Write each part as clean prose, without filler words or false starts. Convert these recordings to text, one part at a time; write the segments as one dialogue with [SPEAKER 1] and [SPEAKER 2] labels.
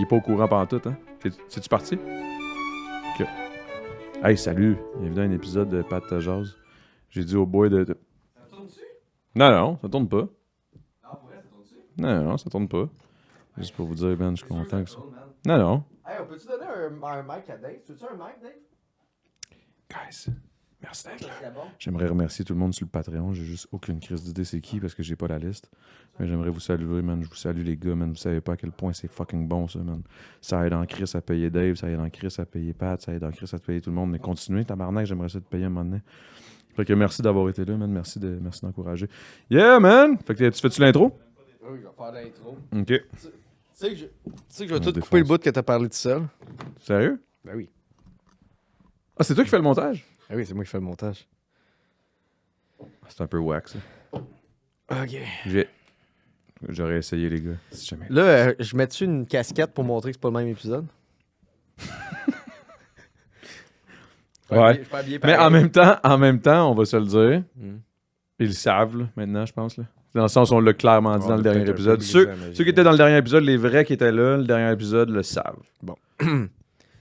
[SPEAKER 1] il est pas au courant pendant tout, hein? C'est-tu parti? Ok. Hey, salut! Bienvenue à un épisode de Pat Jazz. J'ai dit au boy de...
[SPEAKER 2] Ça tourne-tu?
[SPEAKER 1] Non, ça tourne pas.
[SPEAKER 2] Non, pour vrai, ça tourne-tu?
[SPEAKER 1] Non, ça tourne pas. Juste pour vous dire, man, je suis content que ça...
[SPEAKER 2] Tourne, man.
[SPEAKER 1] Non.
[SPEAKER 2] Hey, on peut-tu donner un mic à Dave? Tu veux-tu un mic, Dave?
[SPEAKER 1] Guys, merci d'être là.
[SPEAKER 2] C'est bon.
[SPEAKER 1] J'aimerais remercier tout le monde sur le Patreon. J'ai juste aucune crise d'idée c'est qui parce que j'ai pas la liste. Mais j'aimerais vous saluer, man. Je vous salue, les gars, man. Vous savez pas à quel point c'est fucking bon, ça, man. Ça aide en Chris à payer Dave, ça aide en Chris à payer Pat, ça aide en Chris à te payer tout le monde. Mais continuez, tabarnak, j'aimerais ça te payer un moment donné. Fait que merci d'avoir été là, man. Merci d'encourager. Yeah, man! Fait que tu fais-tu l'intro?
[SPEAKER 2] Oui, je vais faire l'intro.
[SPEAKER 1] OK.
[SPEAKER 2] Tu sais que je vais
[SPEAKER 1] On
[SPEAKER 2] tout
[SPEAKER 1] défonce.
[SPEAKER 2] couper le bout que t'as parlé tout seul.
[SPEAKER 1] Sérieux?
[SPEAKER 2] Ben oui.
[SPEAKER 1] Ah, c'est toi qui fais le montage?
[SPEAKER 2] Ah oui, c'est moi qui fais le montage.
[SPEAKER 1] C'est un peu wack, ça.
[SPEAKER 2] Ok.
[SPEAKER 1] J'aurais essayé, les gars. Si jamais.
[SPEAKER 2] Là, je mets-tu une casquette pour montrer que c'est pas le même épisode?
[SPEAKER 1] Ouais.
[SPEAKER 2] Je suis pas habillé
[SPEAKER 1] Mais
[SPEAKER 2] pareil.
[SPEAKER 1] en même temps, on va se le dire.
[SPEAKER 2] Hmm.
[SPEAKER 1] Ils le savent, là, maintenant, je pense. Là. Dans le sens où on l'a clairement dit
[SPEAKER 2] On
[SPEAKER 1] dans
[SPEAKER 2] a
[SPEAKER 1] le dernier
[SPEAKER 2] peut-être un
[SPEAKER 1] épisode.
[SPEAKER 2] peu
[SPEAKER 1] Ceux,
[SPEAKER 2] brisé la magie.
[SPEAKER 1] ceux qui étaient dans le dernier épisode, les vrais qui étaient là, le dernier épisode le savent.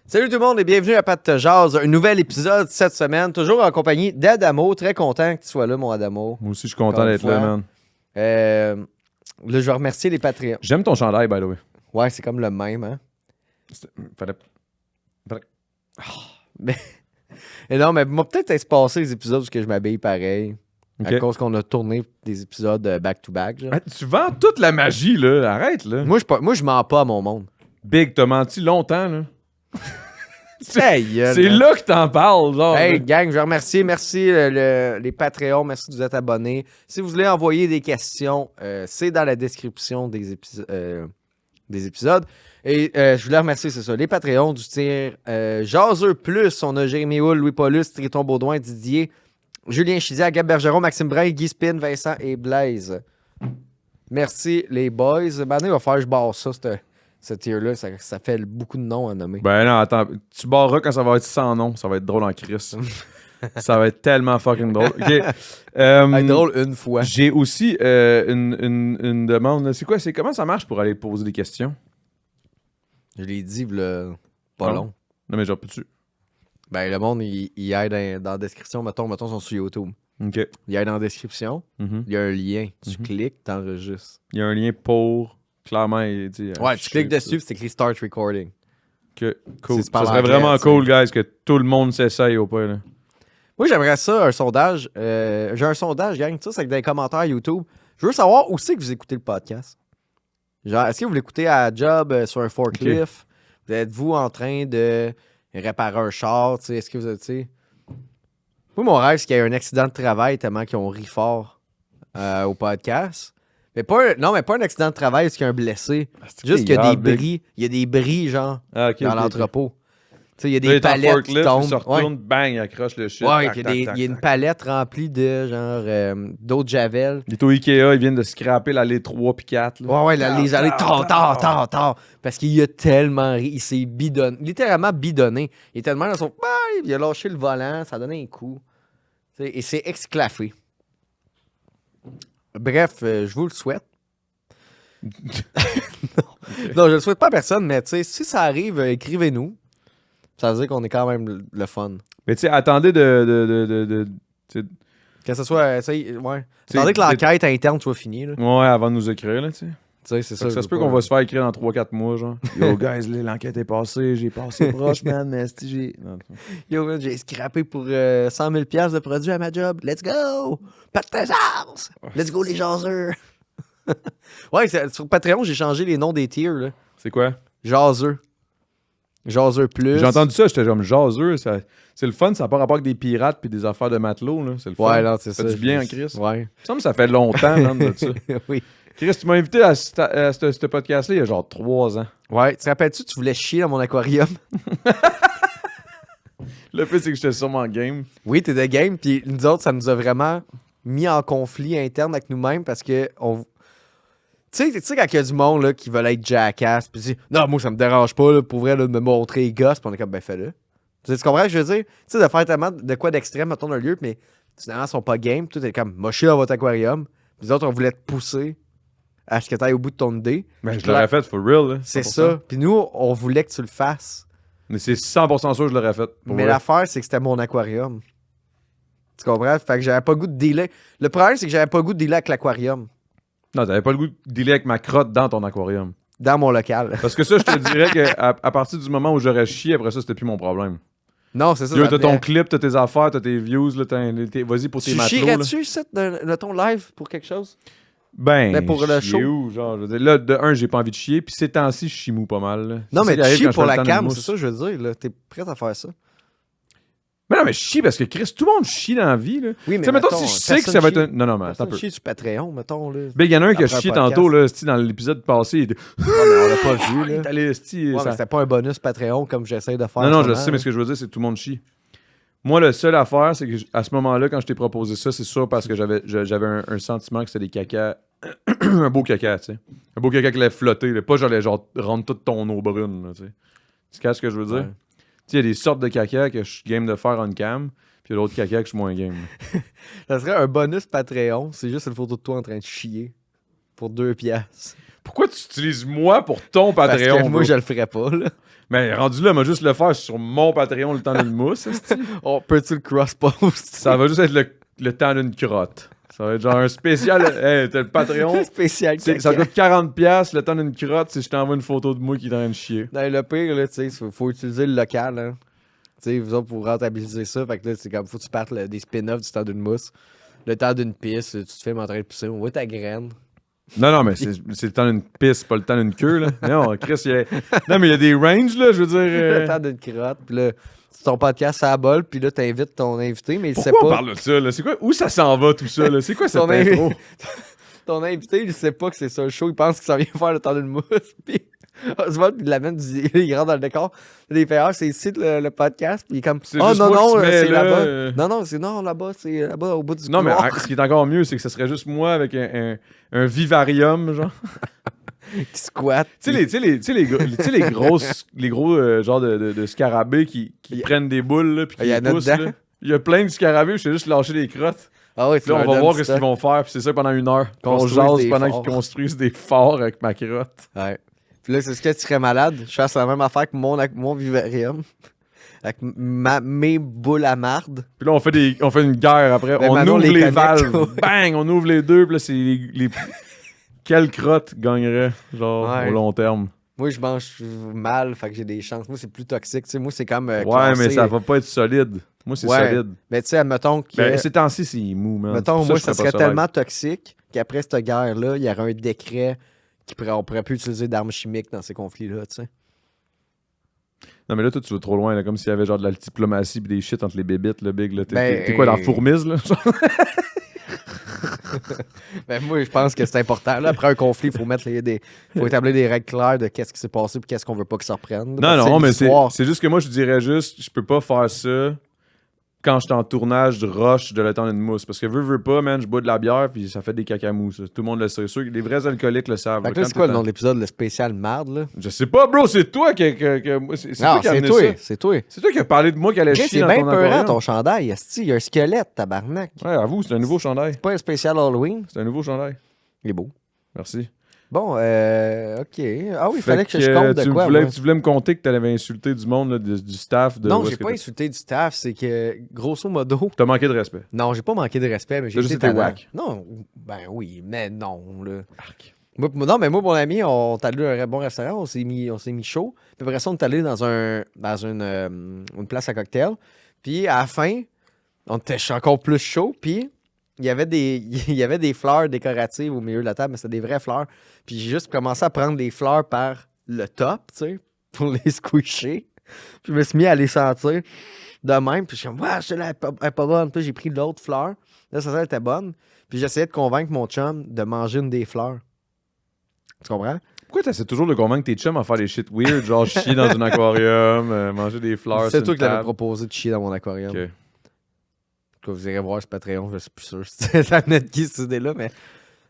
[SPEAKER 2] Salut tout le monde et bienvenue à Pat Jazz, un nouvel épisode cette semaine, toujours en compagnie d'Adamo. Très content que tu sois là, mon Adamo.
[SPEAKER 1] Moi aussi, je suis content
[SPEAKER 2] Encore une
[SPEAKER 1] d'être là,
[SPEAKER 2] fois.
[SPEAKER 1] man.
[SPEAKER 2] Là, je vais remercier les Patreons.
[SPEAKER 1] J'aime ton chandail, by the way.
[SPEAKER 2] Ouais, c'est comme le même, hein?
[SPEAKER 1] Fallait...
[SPEAKER 2] Et non, mais moi, peut-être espacer les épisodes parce que je m'habille pareil.
[SPEAKER 1] Ok.
[SPEAKER 2] À cause qu'on a tourné des épisodes back-to-back. genre.
[SPEAKER 1] Ah, tu vends toute la magie, là. Arrête, là.
[SPEAKER 2] Moi, je mens pas à mon monde.
[SPEAKER 1] Big, t'as menti longtemps, là.
[SPEAKER 2] Hey, gueule,
[SPEAKER 1] C'est
[SPEAKER 2] man.
[SPEAKER 1] là que t'en parles, genre.
[SPEAKER 2] Hey,
[SPEAKER 1] là.
[SPEAKER 2] gang, je veux remercier. Merci les Patreons. Merci de vous être abonnés. Si vous voulez envoyer des questions, c'est dans la description des épisodes. Et je voulais remercier, c'est ça, les Patreons du tir Jaseux Plus. On a Jérémy Hull, Louis Paulus, Triton Baudouin, Didier, Julien Chizier, Gab Bergeron, Maxime Brun, Guy Spin, Vincent et Blaise. Merci, les boys. Maintenant, il va falloir que je barre ça, ce tier-là. Ça fait beaucoup de noms à nommer.
[SPEAKER 1] Ben non, attends. Tu barreras quand ça va être sans nom. Ça va être drôle en crise. Ça va être tellement fucking drôle. OK.
[SPEAKER 2] Hey, drôle une fois.
[SPEAKER 1] J'ai aussi une demande. C'est quoi? C'est comment ça marche pour aller poser des questions?
[SPEAKER 2] Je l'ai dit, là, pas
[SPEAKER 1] Ah.
[SPEAKER 2] long.
[SPEAKER 1] Non, mais genre, peux-tu?
[SPEAKER 2] Ben, le monde, il aide dans la description. Mettons, ils sont sur YouTube.
[SPEAKER 1] OK.
[SPEAKER 2] Il aide dans la description.
[SPEAKER 1] Mhm.
[SPEAKER 2] Il y a un lien. Tu
[SPEAKER 1] Mhm.
[SPEAKER 2] cliques, t'enregistres.
[SPEAKER 1] Il y a un lien pour... Clairement, il dit...
[SPEAKER 2] Ouais, tu cliques dessus, puis c'est écrit Start Recording.
[SPEAKER 1] Que, cool.
[SPEAKER 2] C'est par
[SPEAKER 1] Ça serait
[SPEAKER 2] l'anglais,
[SPEAKER 1] vraiment
[SPEAKER 2] tu sais.
[SPEAKER 1] cool, guys, que tout le monde s'essaye au pas, là.
[SPEAKER 2] Moi, j'aimerais ça, un sondage. J'ai un sondage, gang. Ça, c'est que dans les commentaires YouTube. Je veux savoir où c'est que vous écoutez le podcast. Genre, est-ce que vous l'écoutez à job, sur un forklift? Êtes-vous en train de réparer un char? Tu sais, est-ce que vous êtes, tu sais... Moi, mon rêve, c'est qu'il y ait un accident de travail tellement qu'ils ont ri fort au podcast. Mais pas un accident de travail, parce qu'il y a un blessé. Juste qu'il y a des bris. Il y a des bris, genre,
[SPEAKER 1] Ah, OK,
[SPEAKER 2] dans
[SPEAKER 1] OK,
[SPEAKER 2] l'entrepôt. Tu sais, il y a
[SPEAKER 1] OK.
[SPEAKER 2] des
[SPEAKER 1] Là, il est en
[SPEAKER 2] palettes qui
[SPEAKER 1] forklift,
[SPEAKER 2] tombent.
[SPEAKER 1] il se
[SPEAKER 2] Ouais.
[SPEAKER 1] retourne, bang, il accroche le shit.
[SPEAKER 2] Ouais,
[SPEAKER 1] Tac,
[SPEAKER 2] il y a,
[SPEAKER 1] tac,
[SPEAKER 2] des-
[SPEAKER 1] tac,
[SPEAKER 2] il y a une
[SPEAKER 1] tac.
[SPEAKER 2] palette remplie de genre d'autres javel.
[SPEAKER 1] Il est au Ikea, ils viennent de scraper l'allée 3 puis 4. Là.
[SPEAKER 2] Ouais, les allées tard. Parce qu'il a tellement ri. Il s'est bidonné, littéralement bidonné. Il est tellement dans son. Il a lâché le volant, ça a donné un coup. Tu sais, et c'est exclaffé. Bref, je vous le souhaite. non, je le souhaite pas à personne, mais tu sais, si ça arrive, écrivez-nous. Ça veut dire qu'on est quand même le fun.
[SPEAKER 1] Mais tu sais, attendez tu sais,
[SPEAKER 2] Que ce soit. Ouais.
[SPEAKER 1] T'sais,
[SPEAKER 2] Attendez que l'enquête interne soit finie. Là.
[SPEAKER 1] ouais, avant de nous écrire, là, tu sais.
[SPEAKER 2] Tu sais, c'est
[SPEAKER 1] Fait que
[SPEAKER 2] ça.
[SPEAKER 1] ça se peut qu'on va se faire écrire dans 3-4 mois, genre. Yo, guys, là, l'enquête est passée, j'ai passé proche, man, mais si j'ai... Non,
[SPEAKER 2] Yo, man, j'ai scrappé pour 100 000 $ de produits à ma job. Let's go! Pas de présence! Let's go, les jaseux! Ouais, sur Patreon, j'ai changé les noms des tiers. Là.
[SPEAKER 1] c'est quoi?
[SPEAKER 2] Jaseux. Jaseux plus.
[SPEAKER 1] J'ai entendu ça, j'étais comme jaseux, c'est le fun, ça n'a pas rapport avec des pirates puis des affaires de matelots, là, c'est le fun.
[SPEAKER 2] Ouais, là, c'est
[SPEAKER 1] ça
[SPEAKER 2] ça.
[SPEAKER 1] fait du bien, Chris.
[SPEAKER 2] Ouais.
[SPEAKER 1] Il me semble que ça fait longtemps, man, de ça.
[SPEAKER 2] Oui.
[SPEAKER 1] Chris, tu m'as invité à ce podcast-là il y a genre 3 ans.
[SPEAKER 2] Ouais, tu te rappelles-tu, tu voulais chier dans mon aquarium?
[SPEAKER 1] Le fait, c'est que j'étais sûrement game.
[SPEAKER 2] Oui, t'es de game, puis nous autres, ça nous a vraiment mis en conflit interne avec nous-mêmes parce que on. Tu sais, quand il y a du monde là, qui veut être jackass, puis dit non, moi, ça me dérange pas, là, pour vrai, là, de me montrer les gosses, puis on est comme, ben, fais-le. Tu comprends ce que je veux dire? Tu sais, de faire tellement de quoi d'extrême, mettons, un lieu, mais finalement, ils sont pas game, tout est comme, moché dans votre aquarium. Puis les autres, on voulait te pousser à ce que tu ailles au bout de ton idée.
[SPEAKER 1] Mais je l'aurais fait for real. Là,
[SPEAKER 2] C'est
[SPEAKER 1] 100%.
[SPEAKER 2] ça. Puis nous, on voulait que tu le fasses.
[SPEAKER 1] Mais c'est 100% sûr que je l'aurais fait.
[SPEAKER 2] Mais l'affaire, c'est que c'était mon aquarium. Tu comprends? Fait que j'avais pas le goût de dealer. Le problème, c'est que j'avais pas le goût de dealer avec l'aquarium
[SPEAKER 1] Non, t'avais pas le goût de dealer avec ma crotte dans ton aquarium.
[SPEAKER 2] dans mon local.
[SPEAKER 1] Parce que ça, je te dirais qu'à partir du moment où j'aurais chié, après ça, c'était plus mon problème.
[SPEAKER 2] Non, c'est ça.
[SPEAKER 1] Yo,
[SPEAKER 2] ça
[SPEAKER 1] t'as ton
[SPEAKER 2] venait-
[SPEAKER 1] clip, t'as tes affaires, t'as tes views, là, vas-y pour tes
[SPEAKER 2] Tu
[SPEAKER 1] matelots. Là.
[SPEAKER 2] chierais-tu, ça, de ton live pour quelque chose?
[SPEAKER 1] Ben,
[SPEAKER 2] Mais pour le
[SPEAKER 1] chier
[SPEAKER 2] show.
[SPEAKER 1] où, genre, je veux dire, là, de un, j'ai pas envie de chier, puis ces temps-ci, je chie mou pas mal. Là.
[SPEAKER 2] Non,
[SPEAKER 1] C'est ça
[SPEAKER 2] mais
[SPEAKER 1] qui
[SPEAKER 2] tu
[SPEAKER 1] arrive
[SPEAKER 2] chies
[SPEAKER 1] quand je
[SPEAKER 2] pour
[SPEAKER 1] fais le
[SPEAKER 2] la
[SPEAKER 1] temps d'une
[SPEAKER 2] cam,
[SPEAKER 1] mousse.
[SPEAKER 2] c'est ça que je veux dire. Là. T'es prêt à faire ça?
[SPEAKER 1] Mais non, mais je chie parce que Chris, tout le monde chie dans la vie. Là.
[SPEAKER 2] Oui,
[SPEAKER 1] Tu sais, mettons, si je sais que ça va être un. Non, non, mais attends un
[SPEAKER 2] Personne
[SPEAKER 1] peu.
[SPEAKER 2] chie sur Patreon, mettons. Là.
[SPEAKER 1] Ben, il y en a un qui a
[SPEAKER 2] Après un
[SPEAKER 1] chié
[SPEAKER 2] podcast.
[SPEAKER 1] tantôt, là, dans l'épisode passé. Il était.
[SPEAKER 2] Ouais, mais on l'a pas vu,
[SPEAKER 1] Il
[SPEAKER 2] là.
[SPEAKER 1] est allé, esti,
[SPEAKER 2] Ouais,
[SPEAKER 1] ça-
[SPEAKER 2] mais c'était pas un bonus Patreon comme j'essaie de faire.
[SPEAKER 1] Non,
[SPEAKER 2] en
[SPEAKER 1] non,
[SPEAKER 2] ce
[SPEAKER 1] je
[SPEAKER 2] moment,
[SPEAKER 1] sais, mais
[SPEAKER 2] là.
[SPEAKER 1] ce que je veux dire, c'est que tout le monde chie. Moi, la seule affaire, c'est que à ce moment-là, quand je t'ai proposé ça, c'est sûr parce que j'avais un sentiment que c'était des cacas. Un beau caca, tu sais. Un beau caca qui allait flotter. Là. Pas j'allais genre rendre toute ton eau brune, là, tu sais. Tu sais ce que je veux dire?
[SPEAKER 2] Ouais.
[SPEAKER 1] Tu sais, il y a des sortes de caca que je suis game de faire on cam, puis il y a d'autres caca que je suis moins game.
[SPEAKER 2] Ça serait un bonus Patreon, c'est juste une photo de toi en train de chier. Pour 2 piastres.
[SPEAKER 1] Pourquoi tu utilises moi pour ton
[SPEAKER 2] Parce
[SPEAKER 1] Patreon?
[SPEAKER 2] que moi,
[SPEAKER 1] bro?
[SPEAKER 2] je le ferais pas, là.
[SPEAKER 1] Mais rendu là, moi juste le faire sur mon Patreon le temps d'une mousse. esti.
[SPEAKER 2] On peut-tu le cross-post?
[SPEAKER 1] Ça va juste être le temps d'une crotte. Ça va être genre un spécial. Hey, t'as le Patreon.
[SPEAKER 2] spécial
[SPEAKER 1] Ça
[SPEAKER 2] caca.
[SPEAKER 1] coûte 40$ le temps d'une crotte si je t'envoie une photo de moi qui est en train de chier.
[SPEAKER 2] Non, le pire, là, tu sais, faut utiliser le local, hein. Tu sais, vous autres, pour rentabiliser ça, fait que là, c'est comme, faut que tu partes des spin-offs du temps d'une mousse. Le temps d'une pisse, tu te filmes en train de pisser, on voit ta graine.
[SPEAKER 1] Non, non, mais c'est le temps d'une pisse, pas le temps d'une queue, là. Non, Chris, non, mais il y a des ranges, là, je veux
[SPEAKER 2] Le
[SPEAKER 1] dire.
[SPEAKER 2] temps d'une crotte, puis là, c'est ton podcast à la bol, puis là, t'invites ton invité, mais il sait
[SPEAKER 1] Pourquoi on
[SPEAKER 2] pas.
[SPEAKER 1] parle de ça, là? C'est quoi? Où ça s'en va, tout ça, là? C'est quoi cette
[SPEAKER 2] Ton
[SPEAKER 1] intro?
[SPEAKER 2] Ton invité, il sait pas que c'est ça le show, il pense qu'il s'en vient faire le temps d'une mousse, puis Oswald, il l'amène, il rentre dans le décor, il fait, ah, c'est ici le podcast, puis il est comme,
[SPEAKER 1] C'est
[SPEAKER 2] oh
[SPEAKER 1] juste
[SPEAKER 2] non,
[SPEAKER 1] moi qui
[SPEAKER 2] non,
[SPEAKER 1] se mets
[SPEAKER 2] c'est
[SPEAKER 1] là,
[SPEAKER 2] là-bas. Non, là-bas, c'est là-bas, au bout du
[SPEAKER 1] Non, mais
[SPEAKER 2] couloir,
[SPEAKER 1] ce qui est encore mieux, c'est que ce serait juste moi avec un vivarium, genre.
[SPEAKER 2] qui squatte.
[SPEAKER 1] Tu sais, les gros genres de scarabées qui
[SPEAKER 2] Il y a-
[SPEAKER 1] prennent des boules, là, puis
[SPEAKER 2] Il y
[SPEAKER 1] qui
[SPEAKER 2] en a
[SPEAKER 1] poussent,
[SPEAKER 2] dedans.
[SPEAKER 1] là. Il y a plein de scarabées, je fais juste lâcher des crottes.
[SPEAKER 2] Ah ouais,
[SPEAKER 1] Puis là, on va voir ce qu'ils vont faire, puis c'est ça pendant 1 heure. Puis on
[SPEAKER 2] Construisent
[SPEAKER 1] jase
[SPEAKER 2] des
[SPEAKER 1] pendant
[SPEAKER 2] forts.
[SPEAKER 1] qu'ils construisent des forts avec ma crotte.
[SPEAKER 2] Ouais. Puis là, c'est ce que tu serais malade. Je fasse la même affaire que mon vivarium. Avec mes boules à marde.
[SPEAKER 1] Puis là, on fait une guerre après.
[SPEAKER 2] Ben,
[SPEAKER 1] On
[SPEAKER 2] Manon
[SPEAKER 1] ouvre
[SPEAKER 2] les
[SPEAKER 1] les
[SPEAKER 2] connecte.
[SPEAKER 1] valves. Bang! On ouvre les deux, puis là, c'est les... Quelle crotte gagnerait, genre,
[SPEAKER 2] Ouais.
[SPEAKER 1] au long terme?
[SPEAKER 2] Moi, je mange mal, fait que j'ai des chances. Moi, c'est plus toxique. Tu sais, moi, c'est comme.
[SPEAKER 1] Ouais,
[SPEAKER 2] classé.
[SPEAKER 1] mais ça va pas être solide. Moi, c'est
[SPEAKER 2] Ouais.
[SPEAKER 1] solide.
[SPEAKER 2] Mais tu sais, admettons que.
[SPEAKER 1] Ben, ces temps-ci, c'est mou, man. C'est
[SPEAKER 2] mettons,
[SPEAKER 1] pour
[SPEAKER 2] moi,
[SPEAKER 1] que je
[SPEAKER 2] ça
[SPEAKER 1] ferais
[SPEAKER 2] serait
[SPEAKER 1] pas
[SPEAKER 2] tellement toxique qu'après cette guerre-là, il y aurait un décret on pourrait plus utiliser d'armes chimiques dans ces conflits-là, tu sais.
[SPEAKER 1] Non, mais là, toi, tu vas trop loin, là, comme s'il y avait genre de la diplomatie pis des shit entre les bébites, le big. Là.
[SPEAKER 2] Ben,
[SPEAKER 1] T'es quoi, dans Fourmise, là?
[SPEAKER 2] Ben, moi, je pense que c'est important. Là, après un conflit, il faut faut établir des règles claires de qu'est-ce qui s'est passé et qu'est-ce qu'on veut pas que ça reprenne.
[SPEAKER 1] Non,
[SPEAKER 2] Parce que
[SPEAKER 1] non, mais
[SPEAKER 2] l'histoire.
[SPEAKER 1] c'est juste que moi, je dirais juste, je peux pas faire ça quand je suis en tournage de rush de le temps d'une mousse. Parce que veux pas, man, je bois de la bière puis ça fait des cacamous. Ça. Tout le monde le sait. C'est sûr que les vrais alcooliques le savent.
[SPEAKER 2] Fait que là, c'est quoi le nom de l'épisode, le spécial marde, là?
[SPEAKER 1] Je sais pas, bro, c'est toi c'est
[SPEAKER 2] Non,
[SPEAKER 1] toi qui as
[SPEAKER 2] c'est
[SPEAKER 1] amené
[SPEAKER 2] toi,
[SPEAKER 1] ça.
[SPEAKER 2] c'est toi.
[SPEAKER 1] C'est toi qui as parlé de moi qui allait
[SPEAKER 2] Chris,
[SPEAKER 1] chier
[SPEAKER 2] c'est
[SPEAKER 1] dans
[SPEAKER 2] bien
[SPEAKER 1] ton
[SPEAKER 2] peurant
[SPEAKER 1] aquarium.
[SPEAKER 2] ton chandail, esti. Il y a un squelette, tabarnak.
[SPEAKER 1] Ouais, avoue, c'est un nouveau chandail.
[SPEAKER 2] C'est pas un spécial Halloween.
[SPEAKER 1] C'est un nouveau chandail.
[SPEAKER 2] Il est beau.
[SPEAKER 1] Merci.
[SPEAKER 2] Bon, OK. Ah oui, il fallait que je compte de
[SPEAKER 1] tu
[SPEAKER 2] quoi,
[SPEAKER 1] voulais,
[SPEAKER 2] moi.
[SPEAKER 1] tu voulais me conter que tu avais insulté du monde, là, du staff.
[SPEAKER 2] Non,
[SPEAKER 1] où
[SPEAKER 2] j'ai
[SPEAKER 1] est-ce que
[SPEAKER 2] pas insulté du staff, c'est que, grosso modo...
[SPEAKER 1] T'as manqué de respect.
[SPEAKER 2] Non, j'ai pas manqué de respect, mais j'ai
[SPEAKER 1] T'as juste
[SPEAKER 2] été
[SPEAKER 1] été
[SPEAKER 2] tannant.
[SPEAKER 1] whack.
[SPEAKER 2] Non, ben oui, mais non, là. Non, mais moi, mon ami, on est allé à un bon restaurant, on s'est mis chaud. Puis après ça, on est allé dans une place à cocktail. Puis à la fin, on était encore plus chaud. Puis il y avait des fleurs décoratives au milieu de la table, mais c'était des vraies fleurs. Puis j'ai juste commencé à prendre des fleurs par le top, tu sais, pour les squisher. Puis je me suis mis à les sentir de même. Puis je suis comme, ouais, celle-là, elle est pas bonne. Puis j'ai pris l'autre fleur. Là, ça était bonne. Puis j'essayais de convaincre mon chum de manger une des fleurs. Tu comprends?
[SPEAKER 1] Pourquoi t'essaies toujours de convaincre tes chums à faire des shit weird, genre chier dans un aquarium, manger des fleurs
[SPEAKER 2] C'est
[SPEAKER 1] sur
[SPEAKER 2] toi
[SPEAKER 1] une
[SPEAKER 2] qui l'avais
[SPEAKER 1] table?
[SPEAKER 2] proposé de chier dans mon aquarium.
[SPEAKER 1] Ok.
[SPEAKER 2] Que vous irez voir ce Patreon, je suis plus sûr. Ça venait de qui cette idée-là, mais.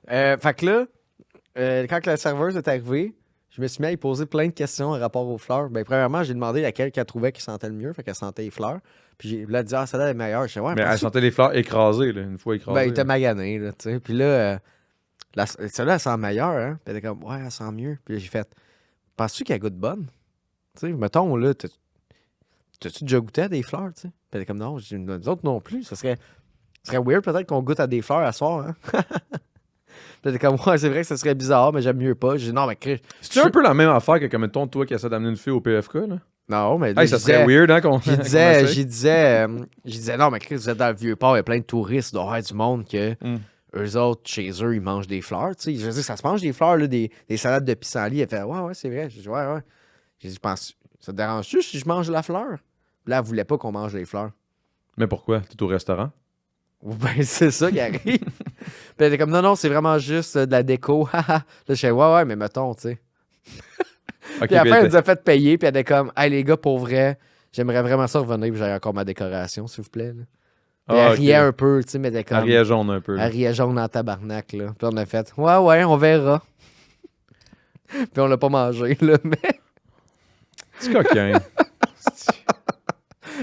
[SPEAKER 2] Fait que là, quand la serveuse est arrivée, je me suis mis à lui poser plein de questions en rapport aux fleurs. Ben, premièrement, j'ai demandé laquelle qu'elle trouvait qui sentait le mieux, fait qu'elle sentait les fleurs. Puis elle a dit, ah, celle-là est meilleure. Je sais, ouais,
[SPEAKER 1] Mais elle
[SPEAKER 2] parce que-
[SPEAKER 1] sentait les fleurs écrasées, là, une fois écrasées.
[SPEAKER 2] Ben, il était
[SPEAKER 1] là.
[SPEAKER 2] magané, là, tu sais. Puis là, Celle-là, elle sent meilleure, hein? Puis elle était comme, ouais, elle sent mieux. Puis là, j'ai fait, penses-tu qu'elle goûte bonne? Tu sais, mettons, là, t'as-tu déjà goûté à des fleurs, tu sais? Puis elle était comme, non, j'ai dit, nous autres non plus. Ça serait weird peut-être qu'on goûte à des fleurs à soir, hein? Puis elle était comme, ouais, c'est vrai que ça serait bizarre, mais j'aime mieux pas. J'ai dit, non, mais Chris.
[SPEAKER 1] C'est un peu la même affaire que, comme mettons, toi qui essaie d'amener une fille au PFK, là?
[SPEAKER 2] Non, mais là,
[SPEAKER 1] Hey, ça serait weird, hein, qu'on.
[SPEAKER 2] J'y disais, non, mais Chris, vous êtes dans le Vieux-Port, il y a plein de touristes, il doit y avoir du monde que eux autres, chez eux, ils mangent des fleurs, tu sais. Je veux dire, ça se mange des fleurs, là, des salades de pissenlit. Elle fait, ouais, c'est vrai. J'ai dit, ouais. J'ai dit, je pense, ça te dérange-tu si je mange la fleur? Là, elle voulait pas qu'on mange les fleurs.
[SPEAKER 1] Mais pourquoi? T'es au restaurant?
[SPEAKER 2] Ben, c'est ça qui arrive. Puis elle était comme, non, c'est vraiment juste de la déco. Là, je fais, ouais, mais mettons, tu sais.
[SPEAKER 1] Okay,
[SPEAKER 2] Puis après, elle nous a fait payer, puis elle était comme, hey les gars, pour vrai, j'aimerais vraiment ça revenir, puis j'ai encore ma décoration, s'il vous plaît. Là. Puis elle riait un peu, tu sais, mais elle était comme.
[SPEAKER 1] Elle riait jaune un peu.
[SPEAKER 2] Elle riait jaune en tabarnak, là. Puis on a fait, ouais, on verra. Puis on l'a pas mangé, là, mais.
[SPEAKER 1] C'est coquin.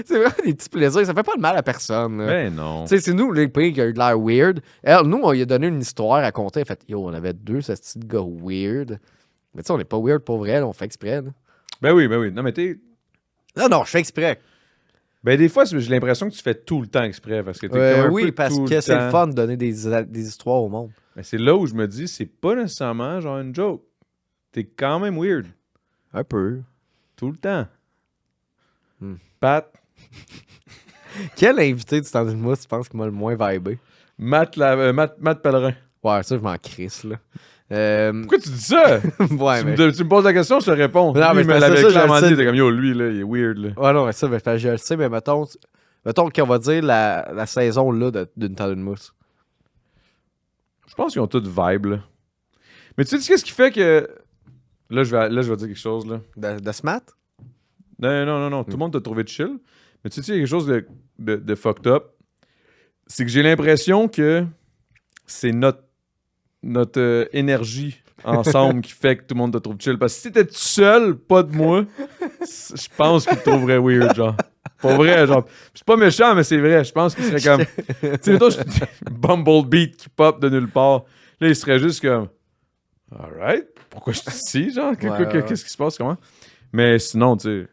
[SPEAKER 2] C'est vraiment des petits plaisirs, ça fait pas de mal à personne. Là.
[SPEAKER 1] Ben non.
[SPEAKER 2] Tu sais, c'est nous, les pays qui a eu de l'air weird. Elle, nous, on lui a donné une histoire à raconter. Elle a fait, yo, on avait deux, ce petit gars weird. Mais tu sais, on n'est pas weird pour vrai, là, on fait exprès. Là.
[SPEAKER 1] Ben oui. Non, mais t'es.
[SPEAKER 2] Non, je fais exprès.
[SPEAKER 1] Ben des fois, j'ai l'impression que tu fais tout le temps exprès. Parce que t'es comme un
[SPEAKER 2] oui,
[SPEAKER 1] peu
[SPEAKER 2] parce
[SPEAKER 1] tout
[SPEAKER 2] que
[SPEAKER 1] le
[SPEAKER 2] c'est le
[SPEAKER 1] temps.
[SPEAKER 2] fun de donner des histoires au monde.
[SPEAKER 1] Mais c'est là où je me dis, c'est pas nécessairement genre une joke. T'es quand même weird.
[SPEAKER 2] Un peu.
[SPEAKER 1] Tout le temps.
[SPEAKER 2] Hmm.
[SPEAKER 1] Pat.
[SPEAKER 2] Quel invité du temps d'une mousse, tu penses qui m'a le moins vibé?
[SPEAKER 1] Matt Pellerin.
[SPEAKER 2] Ouais, ça, je m'en crisse, là.
[SPEAKER 1] Pourquoi tu dis ça?
[SPEAKER 2] Ouais, mais...
[SPEAKER 1] Tu me poses la question, je te réponds.
[SPEAKER 2] Non, mais
[SPEAKER 1] lui, mais
[SPEAKER 2] c'est
[SPEAKER 1] l'avait
[SPEAKER 2] ça, je
[SPEAKER 1] clairement
[SPEAKER 2] le sais.
[SPEAKER 1] dit, t'es comme, yo, lui, là, il est weird, là.
[SPEAKER 2] Ouais, non, mais ça, je le sais, mais mettons qu'on va dire la saison, là, d'une temps d'une mousse.
[SPEAKER 1] Je pense qu'ils ont toutes vibe, là. Mais tu sais, qu'est-ce qui fait que... Là, je vais dire quelque chose, là.
[SPEAKER 2] De Smat?
[SPEAKER 1] Non. Tout le monde t'a trouvé de chill. Mais tu sais, il y a quelque chose de fucked up. C'est que j'ai l'impression que c'est notre énergie ensemble qui fait que tout le monde te trouve chill. Parce que si t'étais tout seul, pas de moi, je pense qu'il te trouverait weird, genre. Pour vrai, genre. C'est pas méchant, mais c'est vrai. Je pense qu'il serait comme... Tu sais, mettons, Bumblebee qui pop de nulle part. Là, il serait juste comme... Alright, pourquoi je suis ici, genre? Qu'est-ce qui se passe, comment? Mais sinon, tu sais...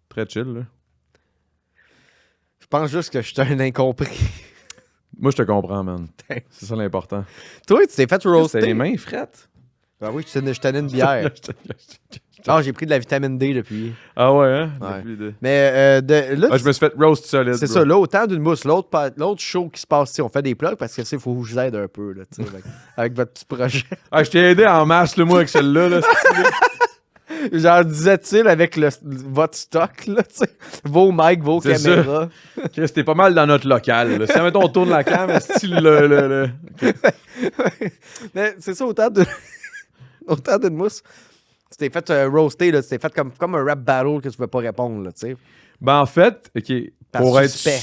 [SPEAKER 1] Très chill, là.
[SPEAKER 2] Je pense juste que je suis un incompris.
[SPEAKER 1] Moi, je te comprends, man. C'est ça l'important.
[SPEAKER 2] Toi, tu t'es fait roaster.
[SPEAKER 1] C'est les mains frettes.
[SPEAKER 2] Ben oui, je tenais une bière. Non, j'ai pris de la vitamine D depuis.
[SPEAKER 1] Ah ouais, hein?
[SPEAKER 2] Ouais.
[SPEAKER 1] Depuis
[SPEAKER 2] Mais là,
[SPEAKER 1] je me suis fait roast solide.
[SPEAKER 2] c'est
[SPEAKER 1] bro.
[SPEAKER 2] ça, là, autant d'une mousse, l'autre show qui se passe, si on fait des plugs parce que il faut que je vous aide un peu, là, tu sais, avec votre petit projet.
[SPEAKER 1] Ah, je t'ai aidé en masse, le moi, avec celle-là. Là,
[SPEAKER 2] Genre, disait-il avec votre stock, là, tu sais, vos mics, vos
[SPEAKER 1] C'est
[SPEAKER 2] caméras.
[SPEAKER 1] Chris, t'es pas mal dans notre local. Là. Si, mettons, on tourne la cam, style le...
[SPEAKER 2] Mais c'est ça, autant d'une mousse. Tu t'es fait roaster, là, tu t'es fait comme un rap battle que tu peux pas répondre, là, tu sais.
[SPEAKER 1] Ben, en fait, OK, pour être
[SPEAKER 2] suspect.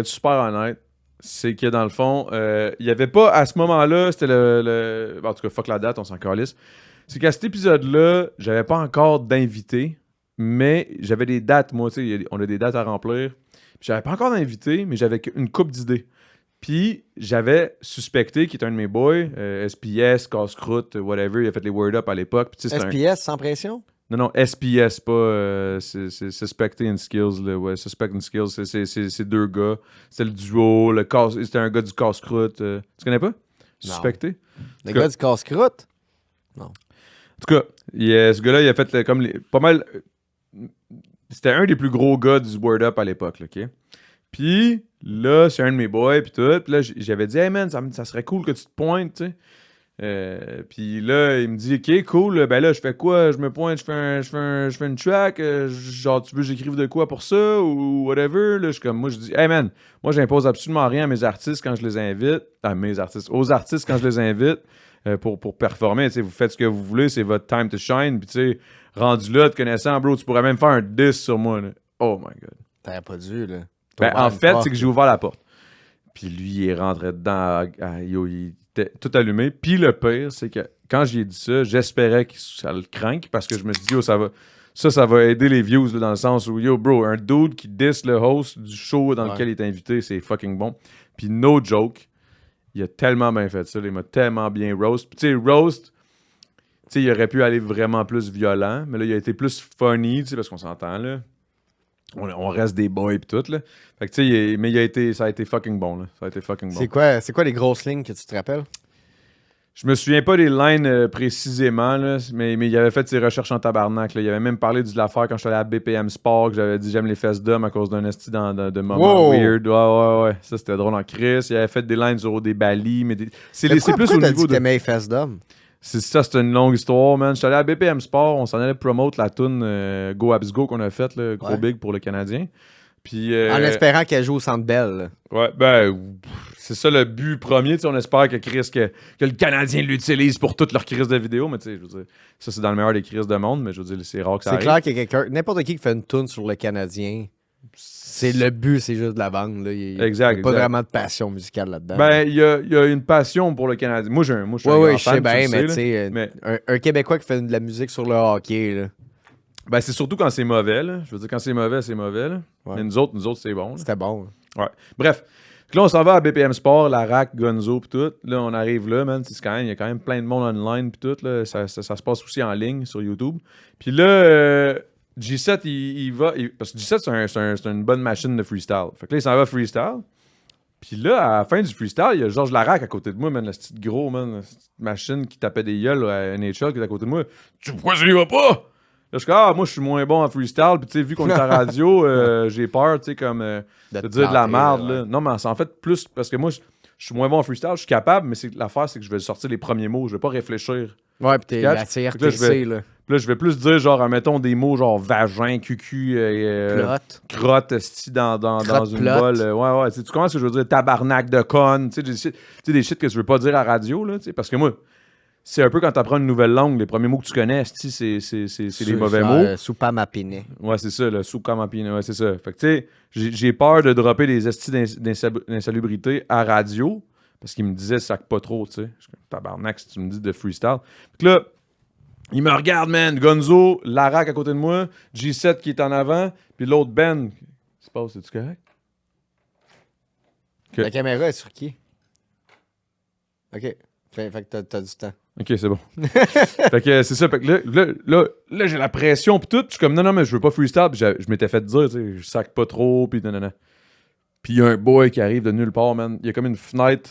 [SPEAKER 1] super honnête, c'est que, dans le fond, il y avait pas, à ce moment-là, c'était le... En tout cas, fuck la date, on s'en calisse. C'est qu'à cet épisode-là, j'avais pas encore d'invité, mais j'avais des dates, moi, tu sais, on a des dates à remplir. Puis j'avais pas encore d'invité, mais j'avais une couple d'idées. Puis j'avais suspecté, qui est un de mes boys, SPS, Casse-Croûte, whatever, il a fait les Word Up à l'époque. Puis, tu sais,
[SPEAKER 2] SPS sans pression?
[SPEAKER 1] Non, SPS, pas c'est Suspecting Skills. Là, ouais, Suspecting Skills, c'est deux gars. C'était le duo, c'était un gars du Casse-Croûte. Tu connais pas? Suspecté?
[SPEAKER 2] Le gars du casse-croûte? Non.
[SPEAKER 1] En tout cas, ce gars-là, il a fait pas mal... C'était un des plus gros gars du Word Up à l'époque, là, OK? Puis là, c'est un de mes boys, puis tout. Puis là, j'avais dit, hey man, ça serait cool que tu te pointes, tu sais. Puis là, il me dit, OK, cool, ben là, je fais quoi? Je me pointe, je fais une track, genre, tu veux que j'écrive de quoi pour ça, ou whatever? Là, moi, je dis, hey man, moi, j'impose absolument rien à mes artistes quand je les invite. Aux artistes quand je les invite. Pour performer, vous faites ce que vous voulez, c'est votre time to shine. Puis, tu sais, rendu là, te connaissant, bro, tu pourrais même faire un diss sur moi. Là. Oh my god.
[SPEAKER 2] T'avais pas dû, là.
[SPEAKER 1] Ben, en fait, c'est que j'ai ouvert la porte. Puis lui, il est rentré dedans, il était tout allumé. Puis le pire, c'est que quand j'ai dit ça, j'espérais que ça le crank parce que je me suis dit, yo, ça va aider les views là, dans le sens où, yo, bro, un dude qui diss le host du show dans lequel il est invité, c'est fucking bon. Puis no joke. il a tellement bien fait ça. Il m'a tellement bien roast. Puis tu sais, roast, tu sais, il aurait pu aller vraiment plus violent, mais là, il a été plus funny, tu sais, parce qu'on s'entend, là. On reste des boys et tout, là. Fait que tu sais, mais ça a été fucking bon, là. Ça a été fucking bon.
[SPEAKER 2] C'est quoi les grosses lignes que tu te rappelles?
[SPEAKER 1] Je me souviens pas des lines précisément, là, mais il avait fait ses recherches en tabarnak. Là. Il avait même parlé de l'affaire quand je suis allé à BPM Sport, que j'avais dit j'aime les fesses d'hommes à cause d'un esti de moment weird. Ouais. Ça, c'était drôle en crise. Il avait fait des lines sur des balis, mais c'est plus au niveau de...
[SPEAKER 2] t'aimais les fesses d'hommes?
[SPEAKER 1] C'est une longue histoire, man. Je suis allé à BPM Sport, on s'en allait promote la tune Go Abs Go qu'on a faite, gros big pour le Canadien. Puis,
[SPEAKER 2] en espérant qu'elle joue au Centre Bell. Là.
[SPEAKER 1] Ouais, ben, c'est ça le but premier. On espère que le Canadien l'utilise pour toutes leurs crises de vidéo. Mais tu sais, je veux dire, ça c'est dans le meilleur des crises de monde, mais je veux dire, c'est rare que ça arrive.
[SPEAKER 2] C'est clair qu'il y a quelqu'un, n'importe qui fait une tune sur le Canadien, c'est le but, c'est juste de la vendre. Là. Il n'y a pas vraiment de passion musicale là-dedans.
[SPEAKER 1] Ben, il y a une passion pour le Canadien. Moi, je suis un grand fan,
[SPEAKER 2] je sais bien, mais tu sais, un Québécois qui fait de la musique sur le hockey, là.
[SPEAKER 1] Ben, c'est surtout quand c'est mauvais, là. Je veux dire, quand c'est mauvais, c'est mauvais, là. Ouais. Mais nous autres, c'est bon. Là.
[SPEAKER 2] C'était bon.
[SPEAKER 1] Là. Ouais. Bref. Là, on s'en va à BPM Sport, la RAC, Gonzo, pis tout. Là, on arrive là, man. Il y a quand même plein de monde online, pis tout. Là. Ça se passe aussi en ligne sur YouTube. Puis là, G7, il va... parce que G7, c'est une bonne machine de freestyle. Fait que là, il s'en va freestyle. Puis là, à la fin du freestyle, il y a Georges Larac à côté de moi, man. La petite gros, man. La petite machine qui tapait des gueules à NHL qui est à côté de moi. Tu vois, ça y va pas? Là, je suis comme, moi, je suis moins bon en freestyle. Puis, tu sais, vu qu'on est à la radio, j'ai peur, tu sais, comme, de dire de la merde, là. Non, mais c'est en fait plus parce que moi, je suis moins bon en freestyle. Je suis capable, mais l'affaire, c'est que je vais sortir les premiers mots. Je vais pas réfléchir.
[SPEAKER 2] Ouais, puis t'es la CRTC, là.
[SPEAKER 1] Puis là, je vais plus dire, genre, mettons des mots genre vagin, cucu, crotte, esti dans une bolle. Ouais. Tu comprends ce que je veux dire? Tabarnak de conne. Tu sais, des shit que je veux pas dire à la radio, là, tu sais, parce que moi, c'est un peu quand tu apprends une nouvelle langue, les premiers mots que tu connais, c'est les mauvais mots.
[SPEAKER 2] Soupamapiné.
[SPEAKER 1] Ouais, c'est ça, le soupamapiné. Ouais, c'est ça. Fait que, tu sais, j'ai peur de dropper des estis d'insalubrité à radio, parce qu'il me disait sac pas trop, tu sais. Je suis comme, tabarnak, si tu me dis de freestyle. Fait que là, il me regarde, man. Gonzo, Larac à côté de moi, G7 qui est en avant, puis l'autre Ben. Qu'est-ce qui se passe? C'est-tu correct?
[SPEAKER 2] La caméra est sur qui? OK. Fait que t'as du temps.
[SPEAKER 1] OK, c'est bon. Fait que c'est ça. Fait que là j'ai la pression pis tout. Je suis comme, non, mais je veux pas freestyle. Puis je m'étais fait dire, tu sais, je sac pas trop. Puis non. Puis il y a un boy qui arrive de nulle part, man. Il y a comme une fenêtre.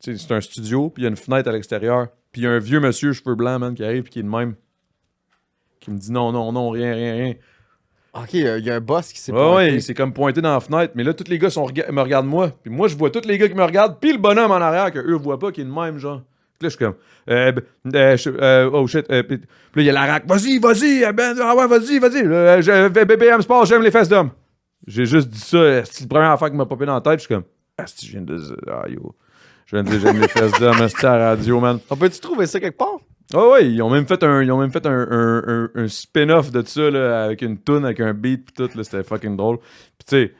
[SPEAKER 1] Tu sais, c'est un studio. Puis il y a une fenêtre à l'extérieur. Puis il y a un vieux monsieur, cheveux blancs, man, qui arrive. Puis qui est de même. Qui me dit non, rien.
[SPEAKER 2] OK, il y a un boss qui s'est
[SPEAKER 1] pointé. Ouais, il s'est comme pointé dans la fenêtre. Mais là, tous les gars me regardent moi. Puis moi, je vois tous les gars qui me regardent. Puis le bonhomme en arrière, qu'eux voient pas, qui est de même, genre. Là, je suis comme, oh shit. Puis là, il y a la rack. Vas-y, Ben. Ah ouais, vas-y. BPM Sport, j'aime les fesses d'hommes. J'ai juste dit ça. C'est la première affaire qui m'a popé dans la tête. Je suis comme, je viens de dire, je viens de dire, j'aime les fesses d'hommes, à la radio, man.
[SPEAKER 2] On peut-tu trouver ça quelque part?
[SPEAKER 1] Oh ouais, ils ont même fait un spin-off de ça, là, avec une toune, avec un beat, pis tout, là. C'était fucking drôle. Puis tu sais,